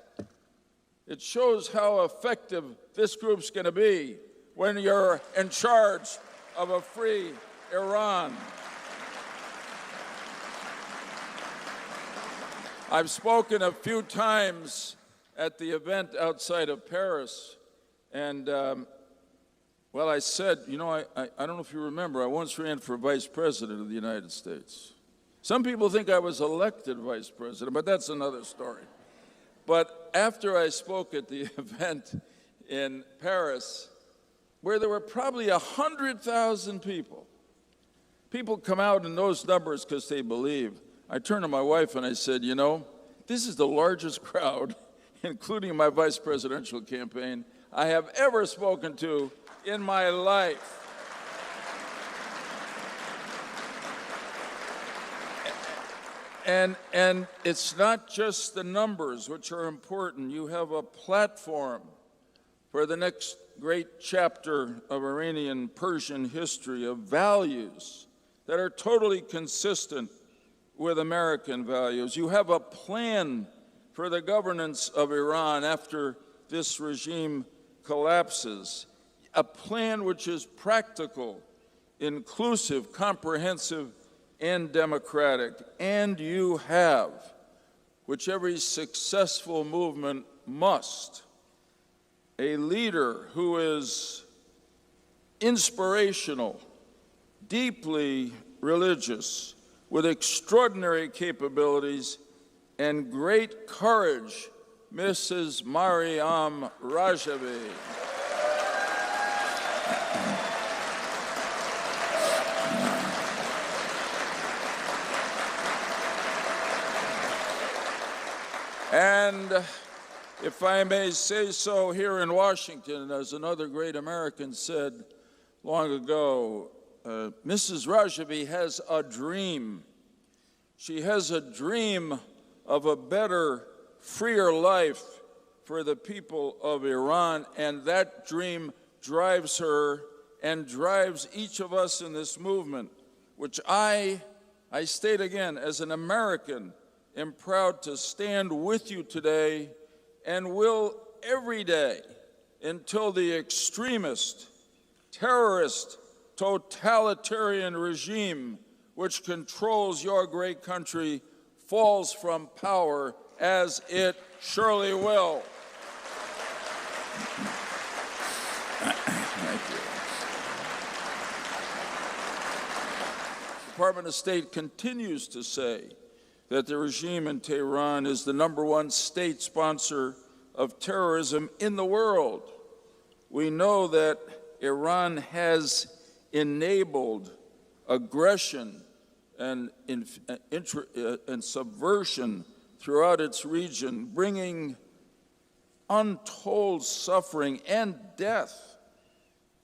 It shows how effective this group's going to be when you're in charge of a free Iran. I've spoken a few times at the event outside of Paris, and well, I said, you know, I don't know if you remember, I once ran for vice president of the United States. Some people think I was elected vice president, but that's another story. But after I spoke at the event in Paris, where there were probably 100,000 people come out in those numbers because they believe. I turned to my wife and I said, you know, this is the largest crowd, including my vice presidential campaign, I have ever spoken to in my life. And it's not just the numbers which are important. You have a platform for the next great chapter of Iranian-Persian history, of values that are totally consistent with American values. You have a plan for the governance of Iran after this regime collapses, a plan which is practical, inclusive, comprehensive, and democratic. And you have, which every successful movement must, a leader who is inspirational, deeply religious, with extraordinary capabilities and great courage, Mrs. Maryam Rajavi. And if I may say so, here in Washington, as another great American said long ago, Mrs. Rajavi has a dream. She has a dream of a better, freer life for the people of Iran, and that dream drives her and drives each of us in this movement, which I state again, as an American, am proud to stand with you today and will every day until the extremist, terrorist, totalitarian regime which controls your great country falls from power, as it surely will. Thank you. The Department of State continues to say that the regime in Tehran is the #1 state sponsor of terrorism in the world. We know that Iran has enabled aggression and subversion throughout its region, bringing untold suffering and death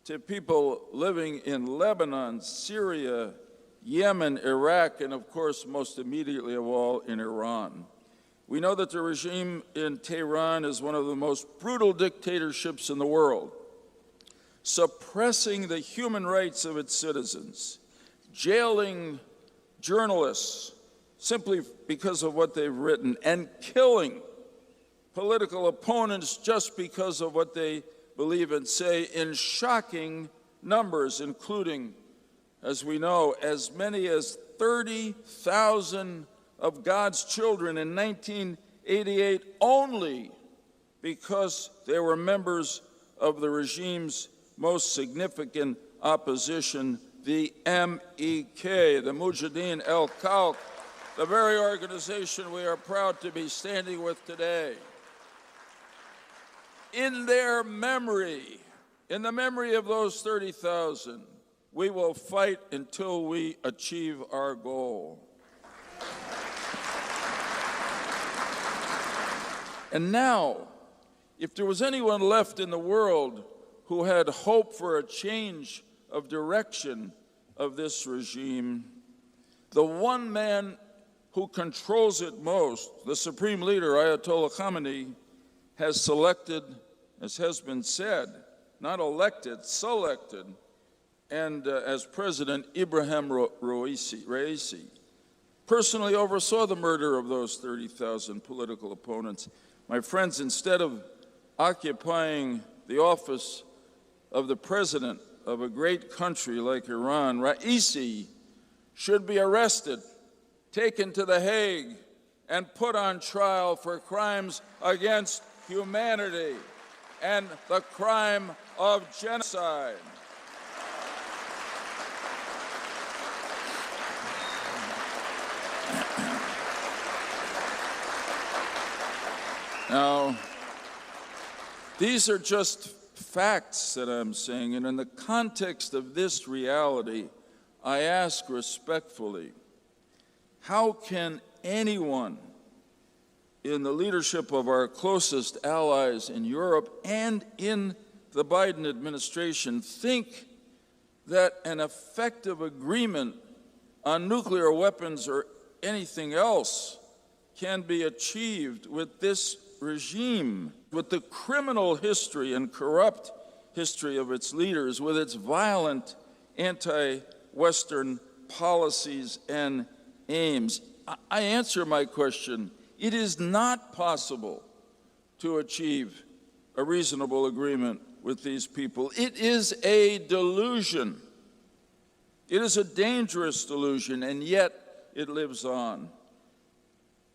to people living in Lebanon, Syria, Yemen, Iraq, and of course, most immediately of all, in Iran. We know that the regime in Tehran is one of the most brutal dictatorships in the world, suppressing the human rights of its citizens, jailing journalists simply because of what they've written, and killing political opponents just because of what they believe and say in shocking numbers, including, as we know, as many as 30,000 of God's children in 1988 only because they were members of the regime's most significant opposition, the MEK, the Mujahideen al-Khalq, the very organization we are proud to be standing with today. In their memory, in the memory of those 30,000, we will fight until we achieve our goal. And now, if there was anyone left in the world who had hope for a change of direction of this regime, the one man who controls it most, the supreme leader, Ayatollah Khamenei, has selected, as has been said, not elected, selected, and as president, Ibrahim Ra'isi, personally oversaw the murder of those 30,000 political opponents. My friends, instead of occupying the office of the president of a great country like Iran, Ra'isi, should be arrested, taken to The Hague, and put on trial for crimes against humanity and the crime of genocide. Now, these are just facts that I'm saying, and in the context of this reality, I ask respectfully, how can anyone in the leadership of our closest allies in Europe and in the Biden administration think that an effective agreement on nuclear weapons or anything else can be achieved with this regime, with the criminal history and corrupt history of its leaders, with its violent anti-Western policies and aims? I answer my question. It is not possible to achieve a reasonable agreement with these people. It is a delusion. It is a dangerous delusion, and yet it lives on.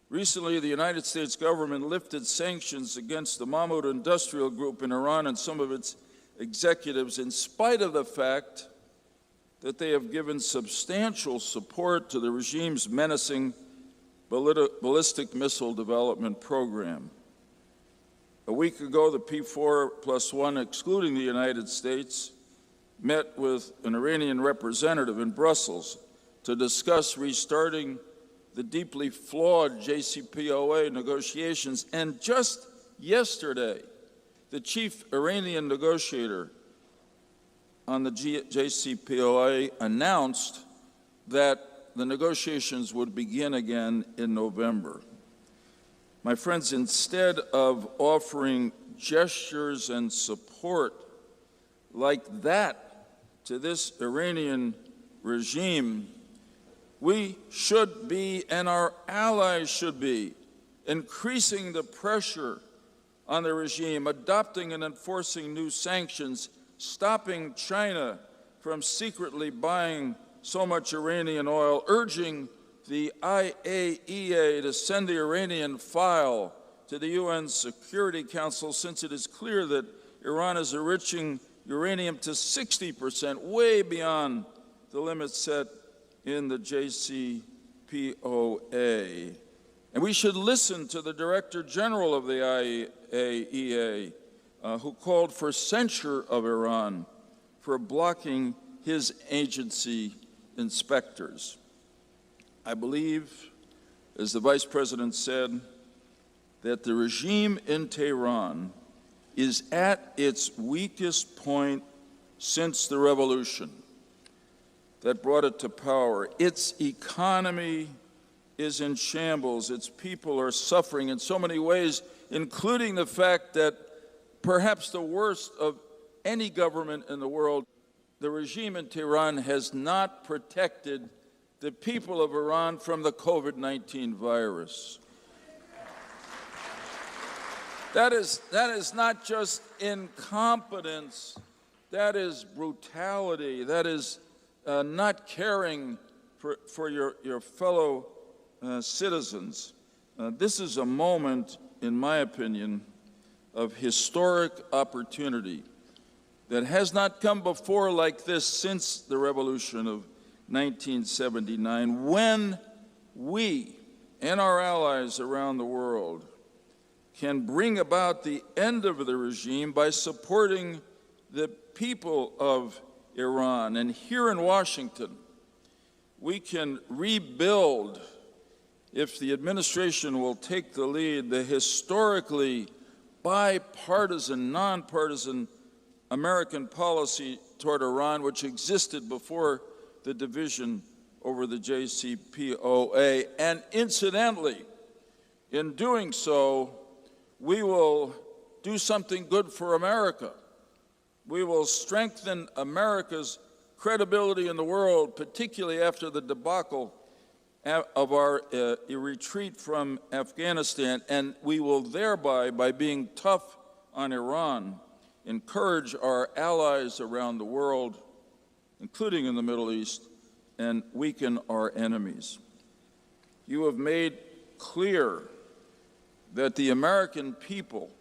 Recently, the United States government lifted sanctions against the Mahmoud Industrial Group in Iran and some of its executives in spite of the fact that they have given substantial support to the regime's menacing ballistic missile development program. A week ago, the P4+1, excluding the United States, met with an Iranian representative in Brussels to discuss restarting the deeply flawed JCPOA negotiations. And just yesterday, the chief Iranian negotiator on the JCPOA announced that the negotiations would begin again in November. My friends, instead of offering gestures and support like that to this Iranian regime, we should be, and our allies should be, increasing the pressure on the regime, adopting and enforcing new sanctions, stopping China from secretly buying so much Iranian oil, urging the IAEA to send the Iranian file to the UN Security Council, since it is clear that Iran is enriching uranium to 60%, way beyond the limits set in the JCPOA. And we should listen to the Director General of the IAEA, who called for censure of Iran for blocking his agency inspectors. I believe, as the Vice President said, that the regime in Tehran is at its weakest point since the revolution that brought it to power. Its economy is in shambles. Its people are suffering in so many ways, including the fact that perhaps the worst of any government in the world, the regime in Tehran has not protected the people of Iran from the COVID-19 virus. That is not just incompetence, that is brutality, that is not caring for your fellow citizens. This is a moment, in my opinion, of historic opportunity that has not come before like this since the revolution of 1979, when we and our allies around the world can bring about the end of the regime by supporting the people of Iran. And here in Washington, we can rebuild, if the administration will take the lead, the historically bipartisan, nonpartisan American policy toward Iran, which existed before the division over the JCPOA. And incidentally, in doing so, we will do something good for America. We will strengthen America's credibility in the world, particularly after the debacle of our retreat from Afghanistan, and we will thereby, by being tough on Iran encourage our allies around the world, including in the Middle East, and weaken our enemies. You have made clear that the American people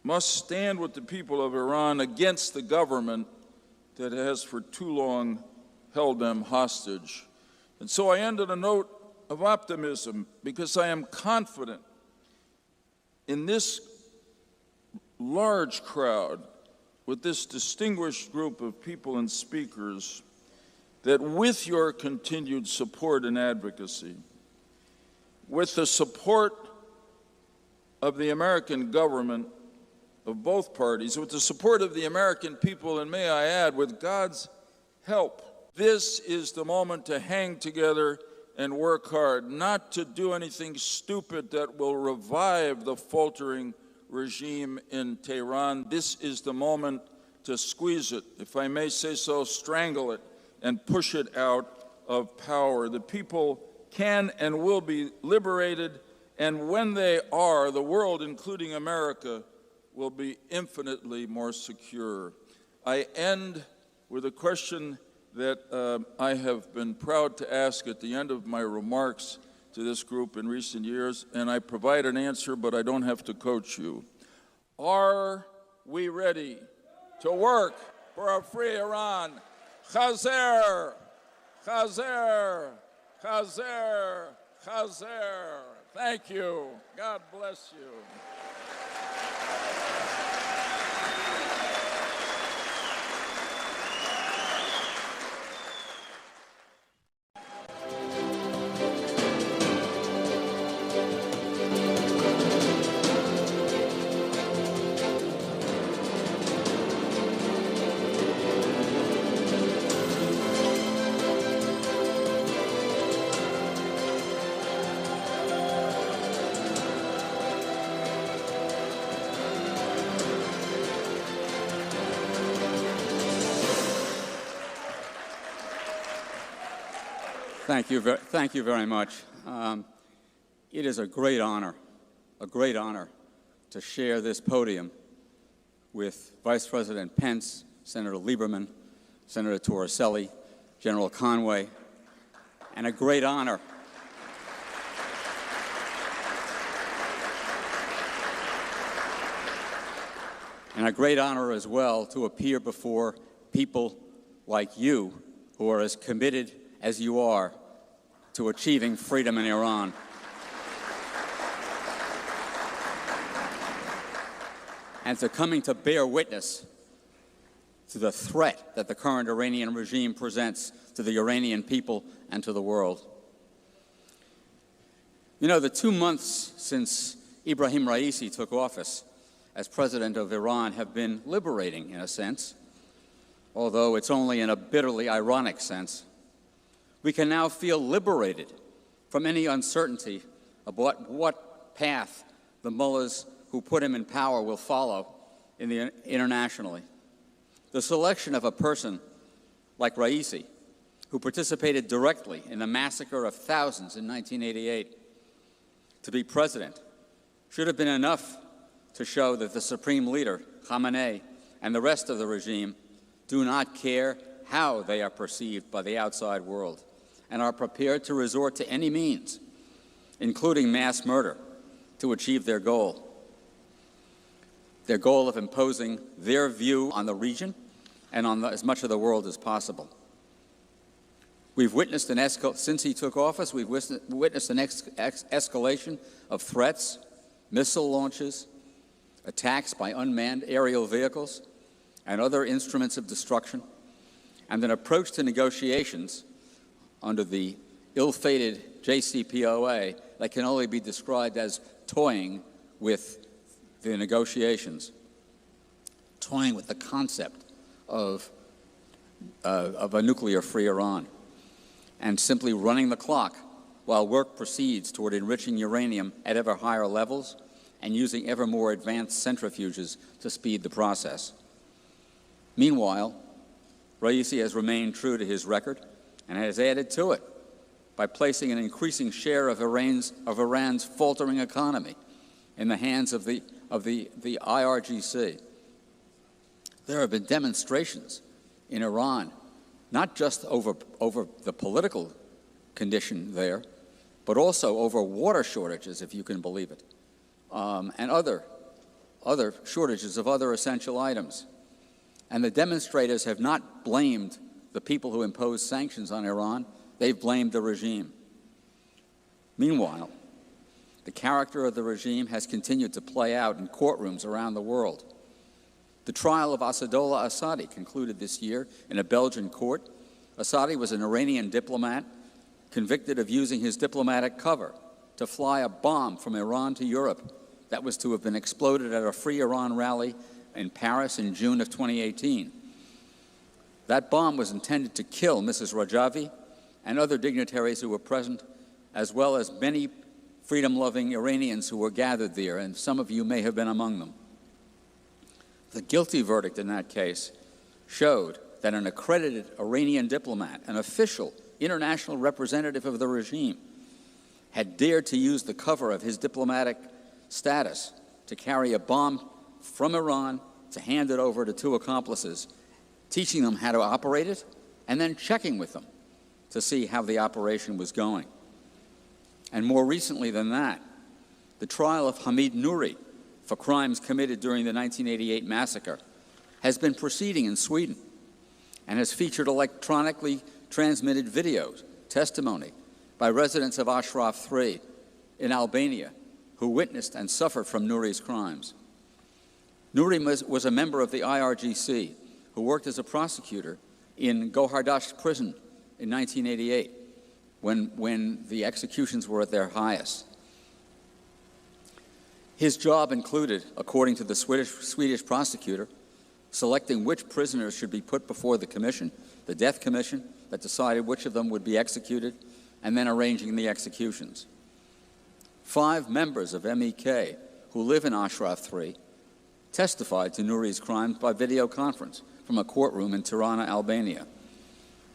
must stand with the people of Iran against the government that has for too long held them hostage. And so I end on a note of optimism, because I am confident in this large crowd, with this distinguished group of people and speakers, that with your continued support and advocacy, with the support of the American government, of both parties, with the support of the American people, and may I add, with God's help, this is the moment to hang together and work hard, not to do anything stupid that will revive the faltering regime in Tehran. This is the moment to squeeze it, if I may say so, strangle it, and push it out of power. The people can and will be liberated, and when they are, the world, including America, will be infinitely more secure. I end with a question that I have been proud to ask at the end of my remarks to this group in recent years, and I provide an answer, but I don't have to coach you. Are we ready to work for a free Iran? Chazer, chazer, chazer, chazer. Thank you. God bless you. Thank you very much. It is a great honor to share this podium with Vice President Pence, Senator Lieberman, Senator Torricelli, General Conway, and a great honor as well to appear before people like you who are as committed as you are to achieving freedom in Iran. And to coming to bear witness to the threat that the current Iranian regime presents to the Iranian people and to the world. You know, the 2 months since Ibrahim Ra'isi took office as president of Iran have been liberating in a sense, although it's only in a bitterly ironic sense. We can now feel liberated from any uncertainty about what path the mullahs who put him in power will follow internationally. The selection of a person like Ra'isi, who participated directly in the massacre of thousands in 1988, to be president, should have been enough to show that the supreme leader, Khamenei, and the rest of the regime do not care how they are perceived by the outside world, and are prepared to resort to any means, including mass murder, to achieve their goal of imposing their view on the region and on as much of the world as possible. We've witnessed since he took office, we've witnessed an escalation of threats, missile launches, attacks by unmanned aerial vehicles, and other instruments of destruction, and an approach to negotiations under the ill-fated JCPOA that can only be described as toying with the negotiations, toying with the concept of a nuclear-free Iran, and simply running the clock while work proceeds toward enriching uranium at ever higher levels and using ever more advanced centrifuges to speed the process. Meanwhile, Ra'isi has remained true to his record and has added to it by placing an increasing share of Iran's faltering economy in the hands of the IRGC. There have been demonstrations in Iran, not just over the political condition there, but also over water shortages, if you can believe it, and other shortages of other essential items. And the demonstrators have not blamed the people who imposed sanctions on Iran, they've blamed the regime. Meanwhile, the character of the regime has continued to play out in courtrooms around the world. The trial of Asadollah Assadi concluded this year in a Belgian court. Assadi was an Iranian diplomat convicted of using his diplomatic cover to fly a bomb from Iran to Europe that was to have been exploded at a Free Iran rally in Paris in June of 2018. That bomb was intended to kill Mrs. Rejui and other dignitaries who were present, as well as many freedom-loving Iranians who were gathered there, and some of you may have been among them. The guilty verdict in that case showed that an accredited Iranian diplomat, an official international representative of the regime, had dared to use the cover of his diplomatic status to carry a bomb from Iran to hand it over to two accomplices, teaching them how to operate it and then checking with them to see how the operation was going. And more recently than that, the trial of Hamid Nouri for crimes committed during the 1988 massacre has been proceeding in Sweden and has featured electronically transmitted videos, testimony by residents of Ashraf 3 in Albania who witnessed and suffered from Nouri's crimes. Nouri was a member of the IRGC who worked as a prosecutor in Gohardasht prison in 1988 when the executions were at their highest. His job included, according to the Swedish prosecutor, selecting which prisoners should be put before the commission, the death commission, that decided which of them would be executed, and then arranging the executions. 5 members of MEK who live in Ashraf 3 testified to Nouri's crimes by video conference from a courtroom in Tirana, Albania.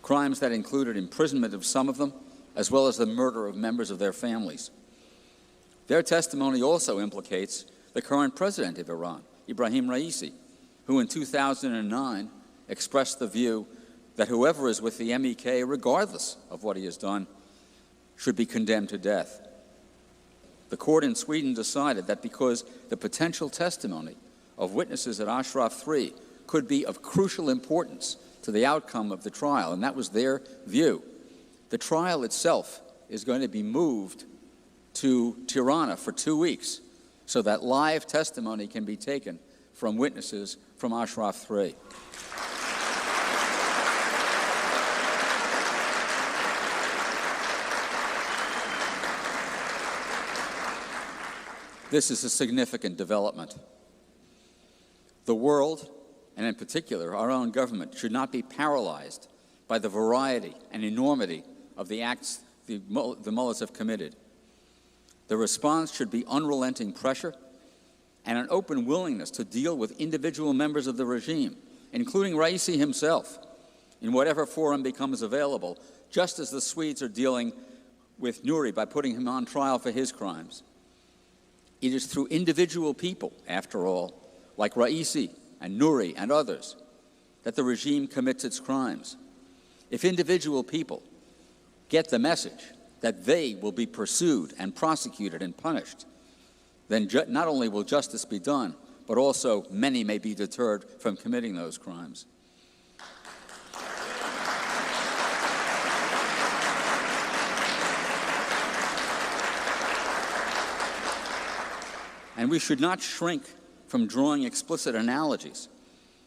Crimes that included imprisonment of some of them, as well as the murder of members of their families. Their testimony also implicates the current president of Iran, Ibrahim Ra'isi, who in 2009 expressed the view that whoever is with the MEK, regardless of what he has done, should be condemned to death. The court in Sweden decided that because the potential testimony of witnesses at Ashraf 3 could be of crucial importance to the outcome of the trial, and that was their view, the trial itself is going to be moved to Tirana for 2 weeks so that live testimony can be taken from witnesses from Ashraf 3. This is a significant development. The world, and in particular our own government, should not be paralyzed by the variety and enormity of the acts the mullahs have committed. The response should be unrelenting pressure and an open willingness to deal with individual members of the regime, including Ra'isi himself, in whatever forum becomes available, just as the Swedes are dealing with Nouri by putting him on trial for his crimes. It is through individual people, after all, like Ra'isi and Nouri and others, that the regime commits its crimes. If individual people get the message that they will be pursued and prosecuted and punished, then not only will justice be done, but also many may be deterred from committing those crimes. And we should not shrink from drawing explicit analogies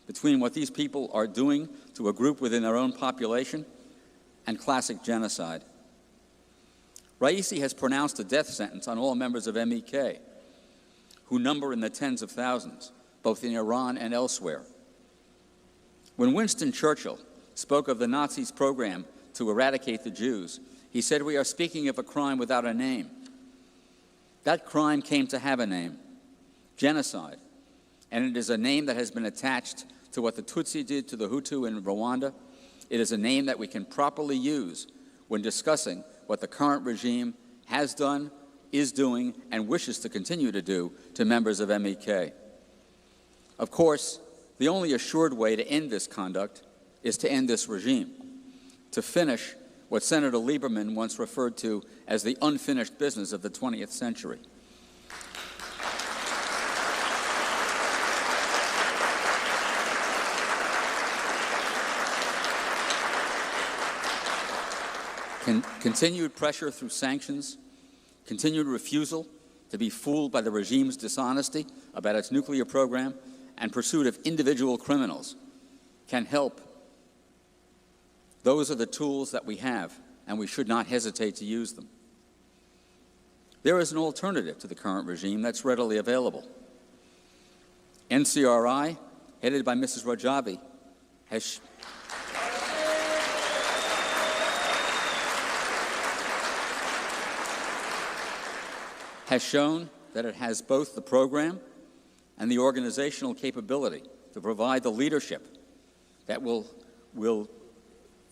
between what these people are doing to a group within their own population and classic genocide. Ra'isi has pronounced a death sentence on all members of MEK, who number in the tens of thousands, both in Iran and elsewhere. When Winston Churchill spoke of the Nazis' program to eradicate the Jews, he said, "We are speaking of a crime without a name." That crime came to have a name, genocide, and it is a name that has been attached to what the Tutsi did to the Hutu in Rwanda. It is a name that we can properly use when discussing what the current regime has done, is doing, and wishes to continue to do to members of MEK. Of course, The only assured way to end this conduct is to end this regime, to finish what Senator Lieberman once referred to as the unfinished business of the 20th century. Continued pressure through sanctions, continued refusal to be fooled by the regime's dishonesty about its nuclear program, and pursuit of individual criminals can help. Those are the tools that we have, and we should not hesitate to use them. There is an alternative to the current regime that's readily available. NCRI, headed by Mrs. Rajvi, has shown that it has both the program and the organizational capability to provide the leadership that will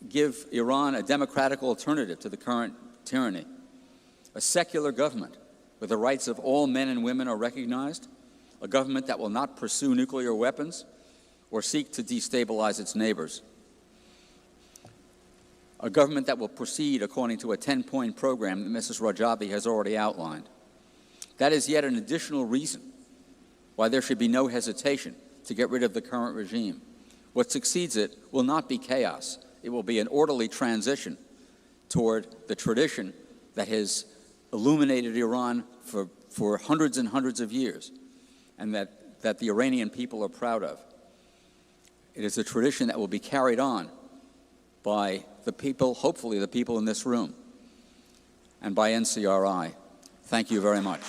give Iran a democratic alternative to the current tyranny, a secular government where the rights of all men and women are recognized, a government that will not pursue nuclear weapons or seek to destabilize its neighbors, a government that will proceed according to a 10-point program that Mrs. Rajvi has already outlined. That is yet an additional reason why there should be no hesitation to get rid of the current regime. What succeeds it will not be chaos. It will be an orderly transition toward the tradition that has illuminated Iran for hundreds and hundreds of years, and that the Iranian people are proud of. It is a tradition that will be carried on by the people, hopefully the people in this room, and by NCRI. Thank you very much.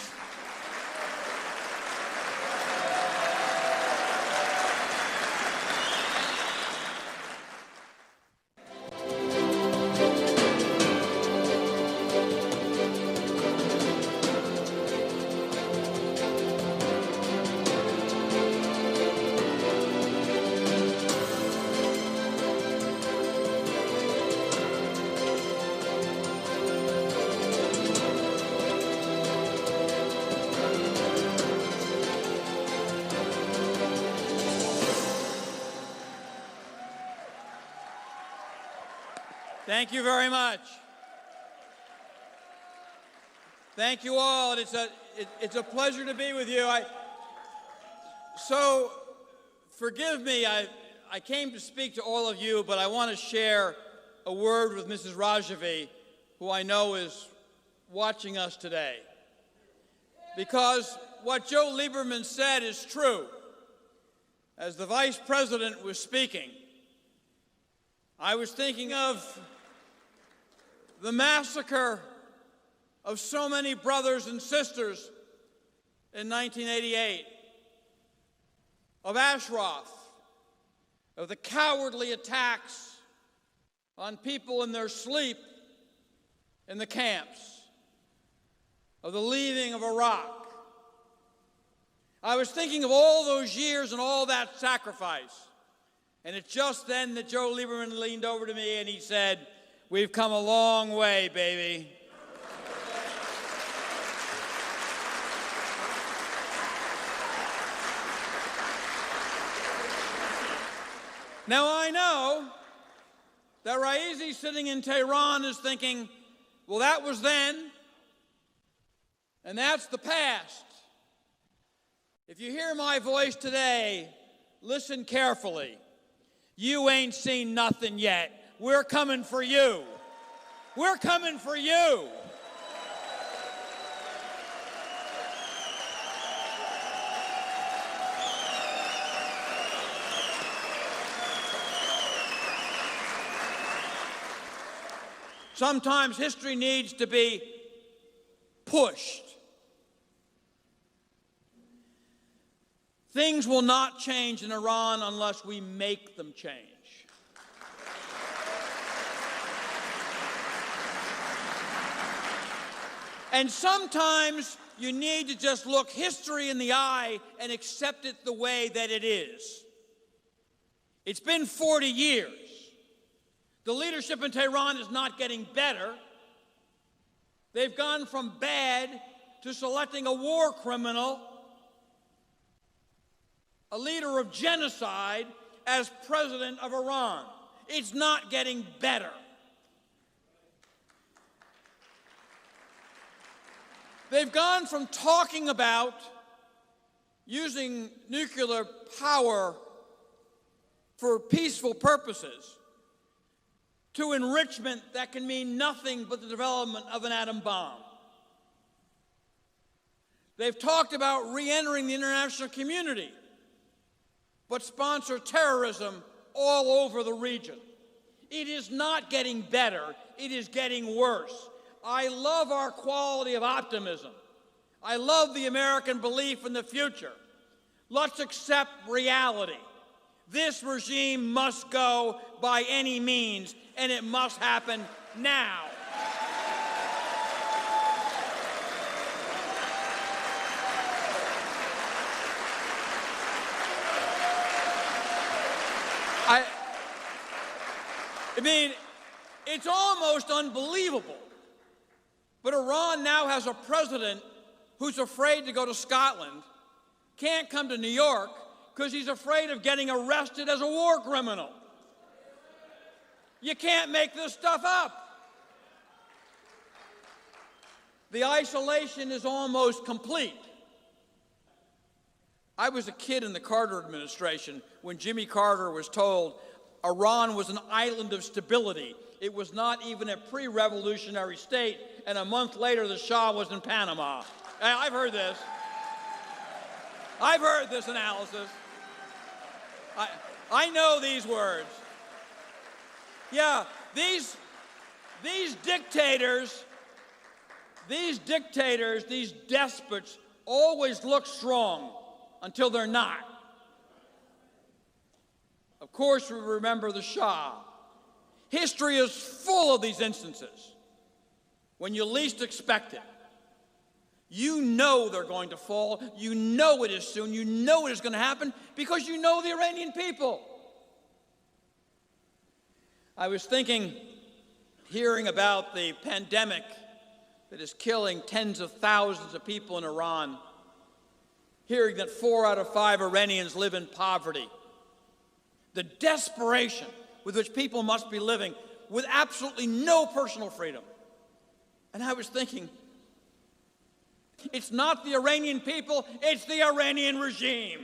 Thank you very much. Thank you all. It's a pleasure to be with you. So forgive me, I came to speak to all of you, but I want to share a word with Mrs. Rajvi, who I know is watching us today. Because what Joe Lieberman said is true. As the Vice President was speaking, I was thinking of the massacre of so many brothers and sisters in 1988, of Ashraf, of the cowardly attacks on people in their sleep in the camps, of the leaving of Iraq. I was thinking of all those years and all that sacrifice. And it's just then that Joe Lieberman leaned over to me and he said, "We've come a long way, baby." Now I know that Ra'isi sitting in Tehran is thinking, well, that was then, and that's the past. If you hear my voice today, listen carefully. You ain't seen nothing yet. We're coming for you. We're coming for you. Sometimes history needs to be pushed. Things will not change in Iran unless we make them change. And sometimes you need to just look history in the eye and accept it the way that it is. It's been 40 years. The leadership in Tehran is not getting better. They've gone from bad to selecting a war criminal a leader of genocide as president of Iran. It's not getting better. They've gone from talking about using nuclear power for peaceful purposes to enrichment that can mean nothing but the development of an atom bomb. They've talked about re-entering the international community, but sponsor terrorism all over the region. It is not getting better, it is getting worse. I love our quality of optimism. I love the American belief in the future. Let's accept reality. This regime must go by any means, and it must happen now. I mean, it's almost unbelievable. But Iran now has a president who's afraid to go to Scotland, can't come to New York because he's afraid of getting arrested as a war criminal. You can't make this stuff up. The isolation is almost complete. I was a kid in the Carter administration when Jimmy Carter was told Iran was an island of stability. It was not even a pre-revolutionary state, and a month later the Shah was in Panama. I've heard this. I've heard this analysis. I know these words. Yeah, these dictators, these despots always look strong until they're not. Of course, we remember the Shah. History is full of these instances. When you least expect it, you know they're going to fall. You know it is soon. You know it is going to happen because you know the Iranian people. I was thinking, hearing about the pandemic that is killing tens of thousands of people in Iran, hearing that 4 out of 5 Iranians live in poverty, the desperation with which people must be living with absolutely no personal freedom. And I was thinking, it's not the Iranian people, it's the Iranian regime.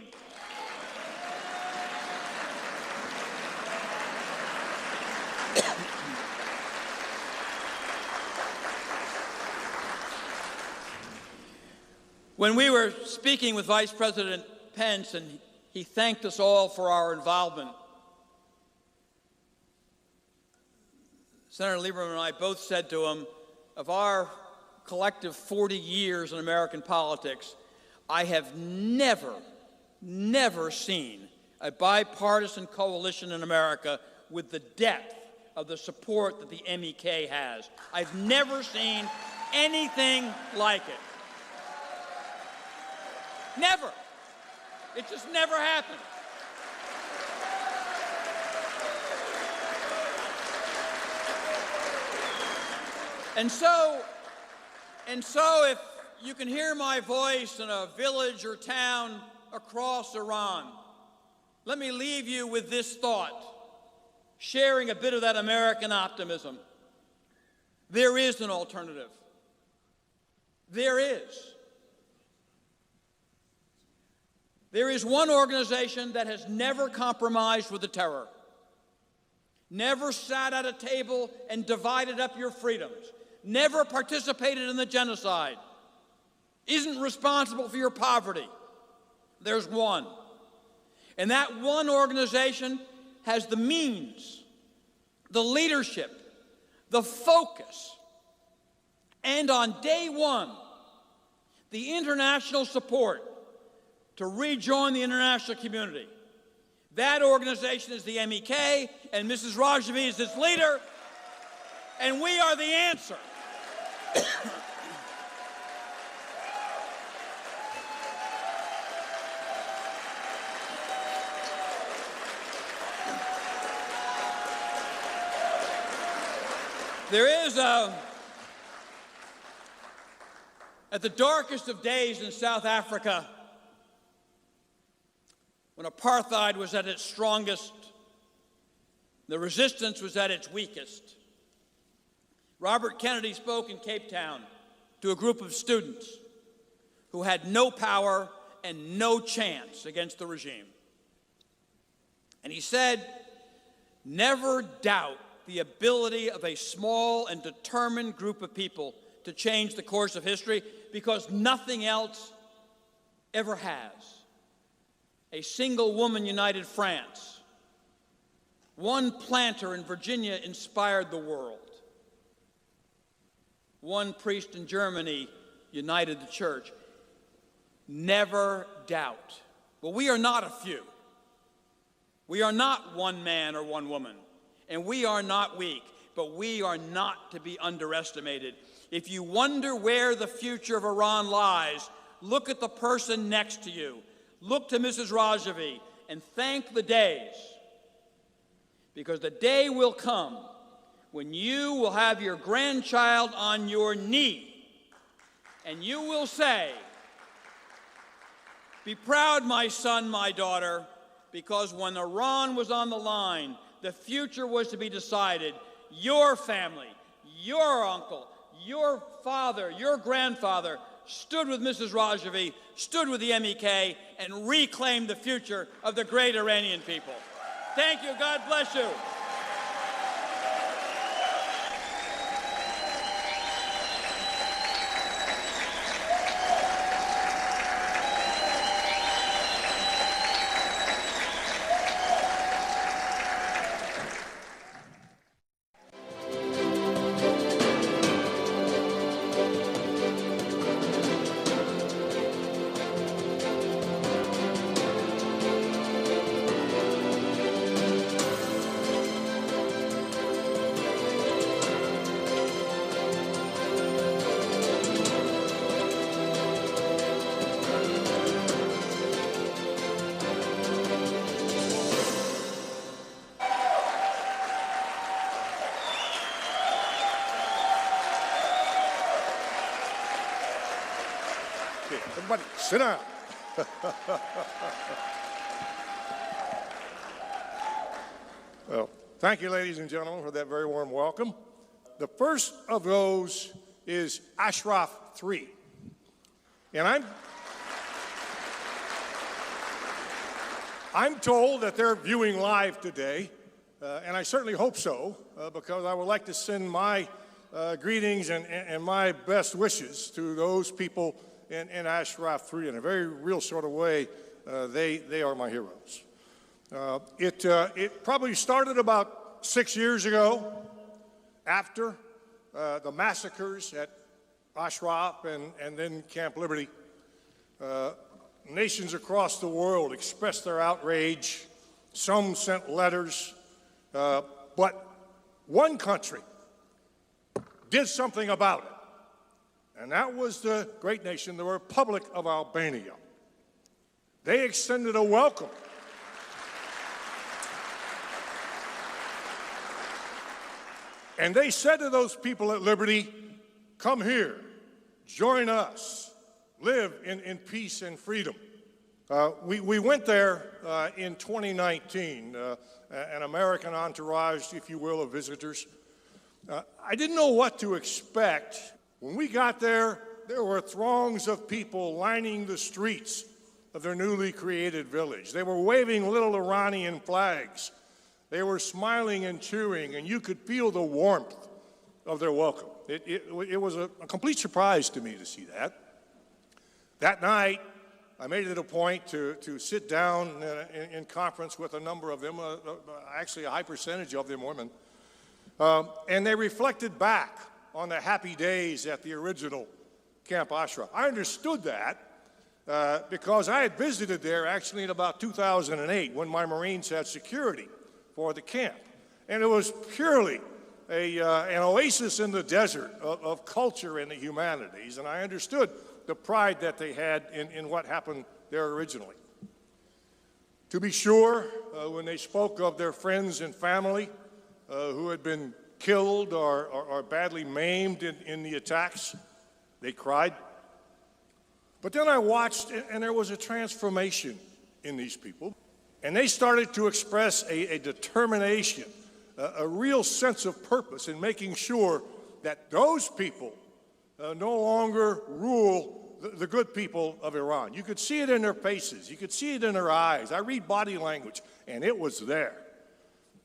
When we were speaking with Vice President Pence and he thanked us all for our involvement, Senator Lieberman and I both said to him, of our collective 40 years in American politics, I have never seen a bipartisan coalition in America with the depth of the support that the MEK has. I've never seen anything like it. Never. It just never happened. And so if you can hear my voice in a village or town across Iran, let me leave you with this thought, sharing a bit of that American optimism. There is an alternative. There is. There is one organization that has never compromised with the terror, never sat at a table and divided up your freedoms, never participated in the genocide, isn't responsible for your poverty. There's one. And that one organization has the means, the leadership, the focus, and on day one, the international support to rejoin the international community. That organization is the MEK, and Mrs. Rajvi is its leader, and we are the answer. There is at the darkest of days in South Africa, when apartheid was at its strongest, the resistance was at its weakest. Robert Kennedy spoke in Cape Town to a group of students who had no power and no chance against the regime. And he said, "Never doubt the ability of a small and determined group of people to change the course of history, because nothing else ever has." A single woman united France. One planter in Virginia inspired the world. One priest in Germany united the church. Never doubt. Well, we are not a few. We are not one man or one woman. And we are not weak, but we are not to be underestimated. If you wonder where the future of Iran lies, look at the person next to you. Look to Mrs. Rajvi and thank the days, because the day will come when you will have your grandchild on your knee and you will say, "Be proud, my son, my daughter, because when Iran was on the line, the future was to be decided. Your family, your uncle, your father, your grandfather stood with Mrs. Rajvi, stood with the MEK, and reclaimed the future of the great Iranian people." Thank you. God bless you. Everybody, sit down. Well, thank you, ladies and gentlemen, for that very warm welcome. The first of those is Ashraf 3. And I'm told that they're viewing live today, and I certainly hope so, because I would like to send my greetings and my best wishes to those people in Ashraf 3. In a very real sort of way, they are my heroes. It probably started about 6 years ago, after the massacres at Ashraf and then Camp Liberty. Nations across the world expressed their outrage. Some sent letters, but one country did something about it. And that was the great nation, the Republic of Albania. They extended a welcome. And they said to those people at Liberty, "Come here, join us, live in peace and freedom." We went there in 2019, an American entourage, if you will, of visitors. I didn't know what to expect. When we got there, there were throngs of people lining the streets of their newly created village. They were waving little Iranian flags. They were smiling and cheering, and you could feel the warmth of their welcome. It was a complete surprise to me to see that. That night, I made it a point to sit down in conference with a number of them, actually a high percentage of them women, and they reflected back on the happy days at the original Camp Ashraf. I understood that because I had visited there actually in about 2008 when my Marines had security for the camp. And it was purely an oasis in the desert of culture and the humanities, and I understood the pride that they had in what happened there originally. To be sure, when they spoke of their friends and family who had been killed or badly maimed in the attacks, they cried. But then I watched, and there was a transformation in these people. And they started to express a determination, a real sense of purpose in making sure that those people no longer rule the good people of Iran. You could see it in their faces. You could see it in their eyes. I read body language, and it was there.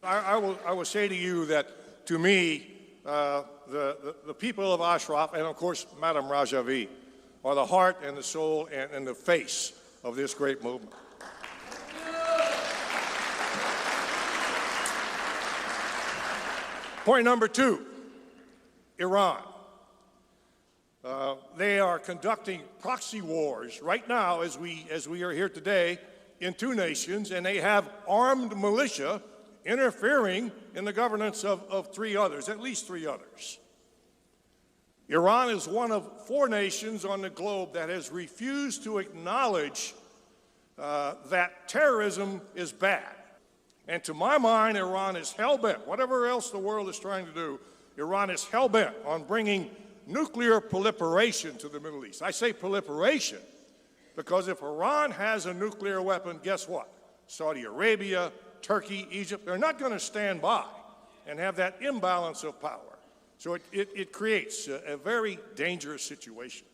I will say to you that, to me, the people of Ashraf, and of course, Madam Rajavi, are the heart and the soul and the face of this great movement. Point number 2, Iran. They are conducting proxy wars right now as we are here today in 2 nations, and they have armed militia interfering in the governance of 3 others, at least 3 others. Iran is one of 4 nations on the globe that has refused to acknowledge that terrorism is bad. And to my mind, Iran is hell-bent, whatever else the world is trying to do, Iran is hell-bent on bringing nuclear proliferation to the Middle East. I say proliferation because if Iran has a nuclear weapon, guess what? Saudi Arabia, Turkey, Egypt, they're not going to stand by and have that imbalance of power. So it creates a very dangerous situation.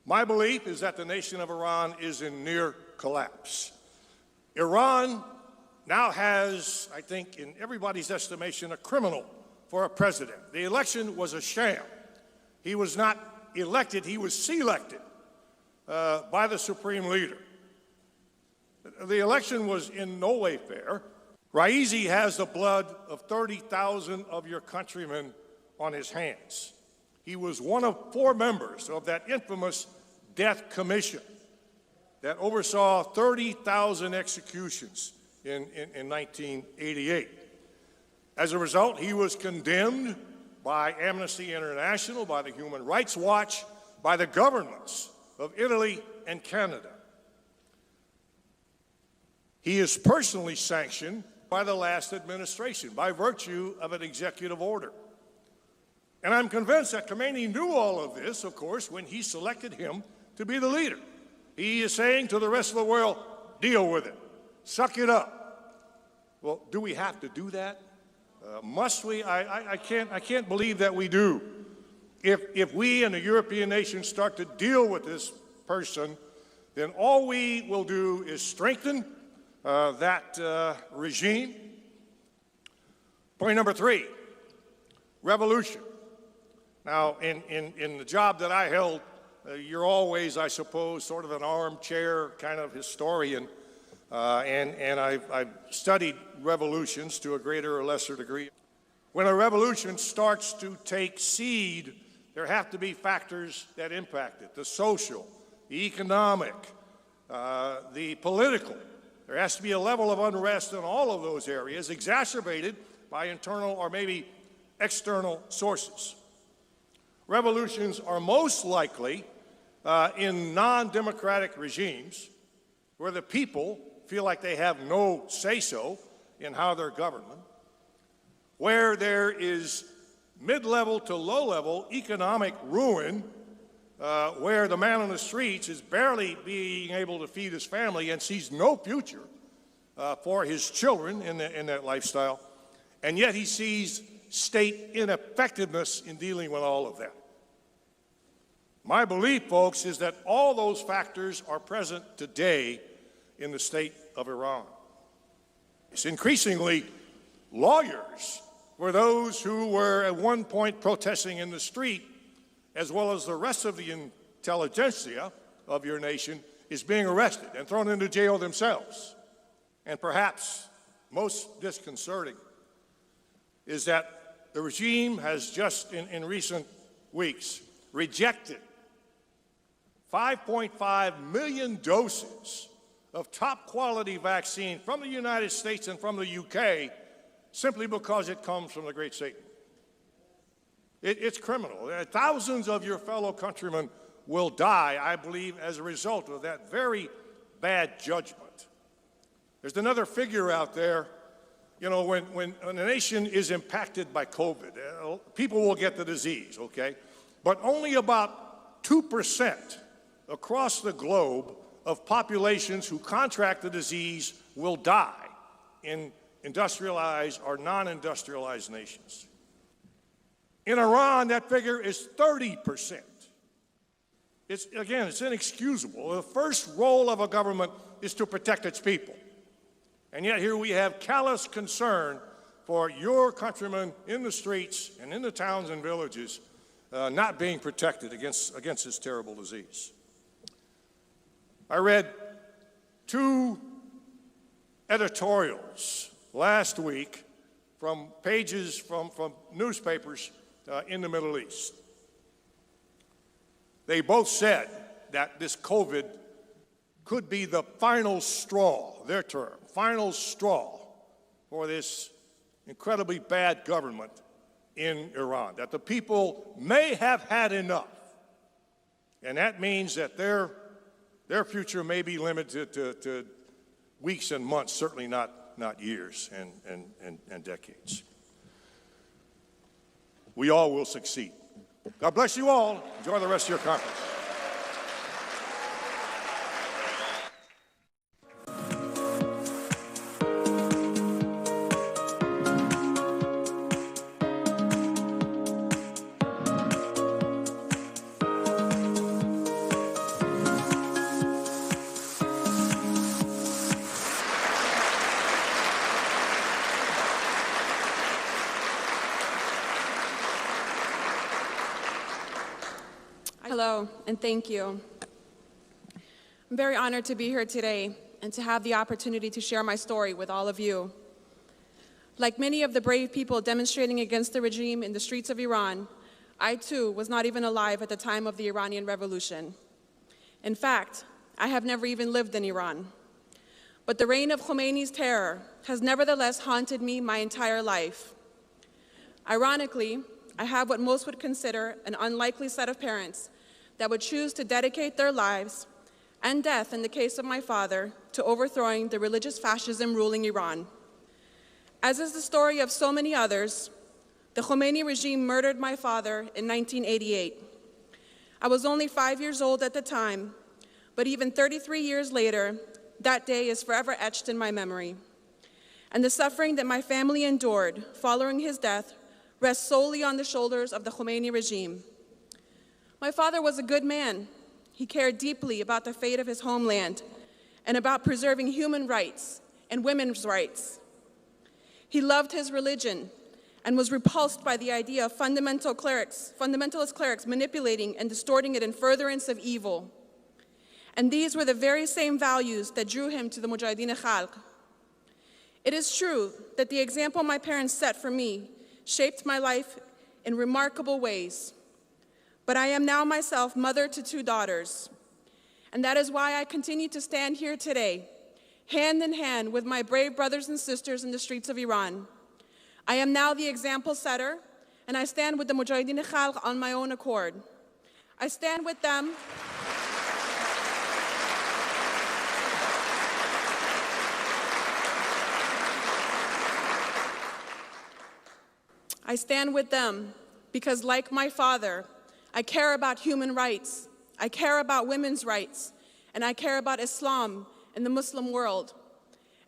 My belief is that the nation of Iran is in near collapse. Iran now has, I think, in everybody's estimation, a criminal for a president. The election was a sham. He was not elected, he was selected by the supreme leader. The election was in no way fair. Ra'isi has the blood of 30,000 of your countrymen on his hands. He was one of 4 members of that infamous death commission that oversaw 30,000 executions in 1988. As a result, he was condemned by Amnesty International, by the Human Rights Watch, by the governments of Italy and Canada. He is personally sanctioned by the last administration by virtue of an executive order. And I'm convinced that Khomeini knew all of this, of course, when he selected him to be the leader. He is saying to the rest of the world, deal with it, suck it up. Well, do we have to do that? Must we? I can't believe that we do. If we and the European nations start to deal with this person, then all we will do is strengthen that regime. Point number 3, revolution. Now, in the job that I held, you're always, I suppose, sort of an armchair kind of historian, and I've studied revolutions to a greater or lesser degree. When a revolution starts to take seed, there have to be factors that impact it: the social, the economic, the political. There has to be a level of unrest in all of those areas, exacerbated by internal or maybe external sources. Revolutions are most likely in non-democratic regimes where the people feel like they have no say-so in how they're governed, where there is mid-level to low-level economic ruin, where the man on the streets is barely being able to feed his family and sees no future for his children in that lifestyle, and yet he sees state ineffectiveness in dealing with all of that. My belief, folks, is that all those factors are present today in the state of Iran. It's increasingly lawyers were those who were at one point protesting in the street, as well as the rest of the intelligentsia of your nation is being arrested and thrown into jail themselves. And perhaps most disconcerting is that the regime has just in recent weeks rejected 5.5 million doses of top-quality vaccine from the United States and from the UK simply because it comes from the great Satan. It's criminal. Thousands of your fellow countrymen will die, I believe, as a result of that very bad judgment. There's another figure out there. You know, when a nation is impacted by COVID, people will get the disease, okay? But only about 2% across the globe of populations who contract the disease will die in industrialized or non-industrialized nations. In Iran, that figure is 30%. It's inexcusable. The first role of a government is to protect its people. And yet here we have callous concern for your countrymen in the streets and in the towns and villages not being protected against this terrible disease. I read 2 editorials last week from pages from newspapers in the Middle East. They both said that this COVID could be the final straw, their term, final straw for this incredibly bad government in Iran, that the people may have had enough. And that means that their future may be limited to weeks and months, certainly not years and decades. We all will succeed. God bless you all. Enjoy the rest of your conference. Hello, and thank you. I'm very honored to be here today and to have the opportunity to share my story with all of you. Like many of the brave people demonstrating against the regime in the streets of Iran, I too was not even alive at the time of the Iranian Revolution. In fact, I have never even lived in Iran. But the reign of Khomeini's terror has nevertheless haunted me my entire life. Ironically, I have what most would consider an unlikely set of parents that would choose to dedicate their lives and death, in the case of my father, to overthrowing the religious fascism ruling Iran. As is the story of so many others, the Khomeini regime murdered my father in 1988. I was only 5 years old at the time, but even 33 years later, that day is forever etched in my memory. And the suffering that my family endured following his death rests solely on the shoulders of the Khomeini regime. My father was a good man. He cared deeply about the fate of his homeland and about preserving human rights and women's rights. He loved his religion and was repulsed by the idea of fundamentalist clerics manipulating and distorting it in furtherance of evil. And these were the very same values that drew him to the Mujahideen Khalq. It is true that the example my parents set for me shaped my life in remarkable ways. But I am now myself mother to 2 daughters. And that is why I continue to stand here today, hand in hand with my brave brothers and sisters in the streets of Iran. I am now the example setter, and I stand with the Mujahideen Khalq on my own accord. I stand with them because, like my father, I care about human rights, I care about women's rights, and I care about Islam and the Muslim world.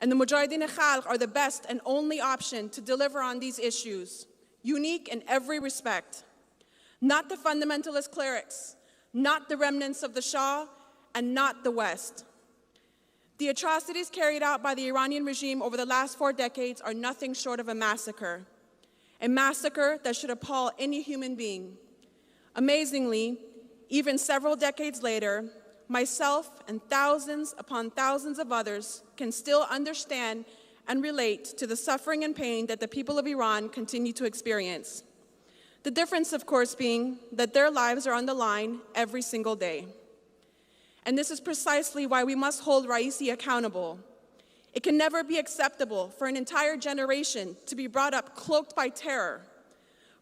And the Mujahideen Khalq are the best and only option to deliver on these issues, unique in every respect. Not the fundamentalist clerics, not the remnants of the Shah, and not the West. The atrocities carried out by the Iranian regime over the last 4 decades are nothing short of a massacre that should appall any human being. Amazingly, even several decades later, myself and thousands upon thousands of others can still understand and relate to the suffering and pain that the people of Iran continue to experience. The difference, of course, being that their lives are on the line every single day. And this is precisely why we must hold Ra'isi accountable. It can never be acceptable for an entire generation to be brought up cloaked by terror.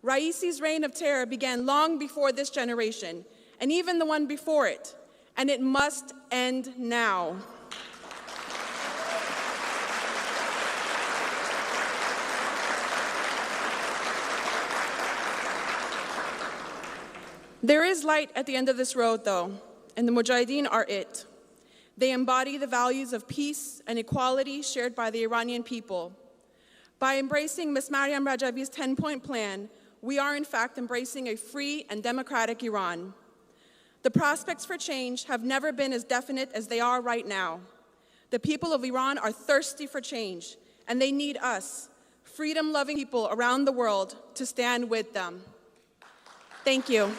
Ra'isi's reign of terror began long before this generation, and even the one before it, and it must end now. There is light at the end of this road, though, and the Mujahideen are it. They embody the values of peace and equality shared by the Iranian people. By embracing Ms. Maryam Rajavi's 10-point plan, we are in fact embracing a free and democratic Iran. The prospects for change have never been as definite as they are right now. The people of Iran are thirsty for change, and they need us, freedom-loving people around the world, to stand with them. Thank you.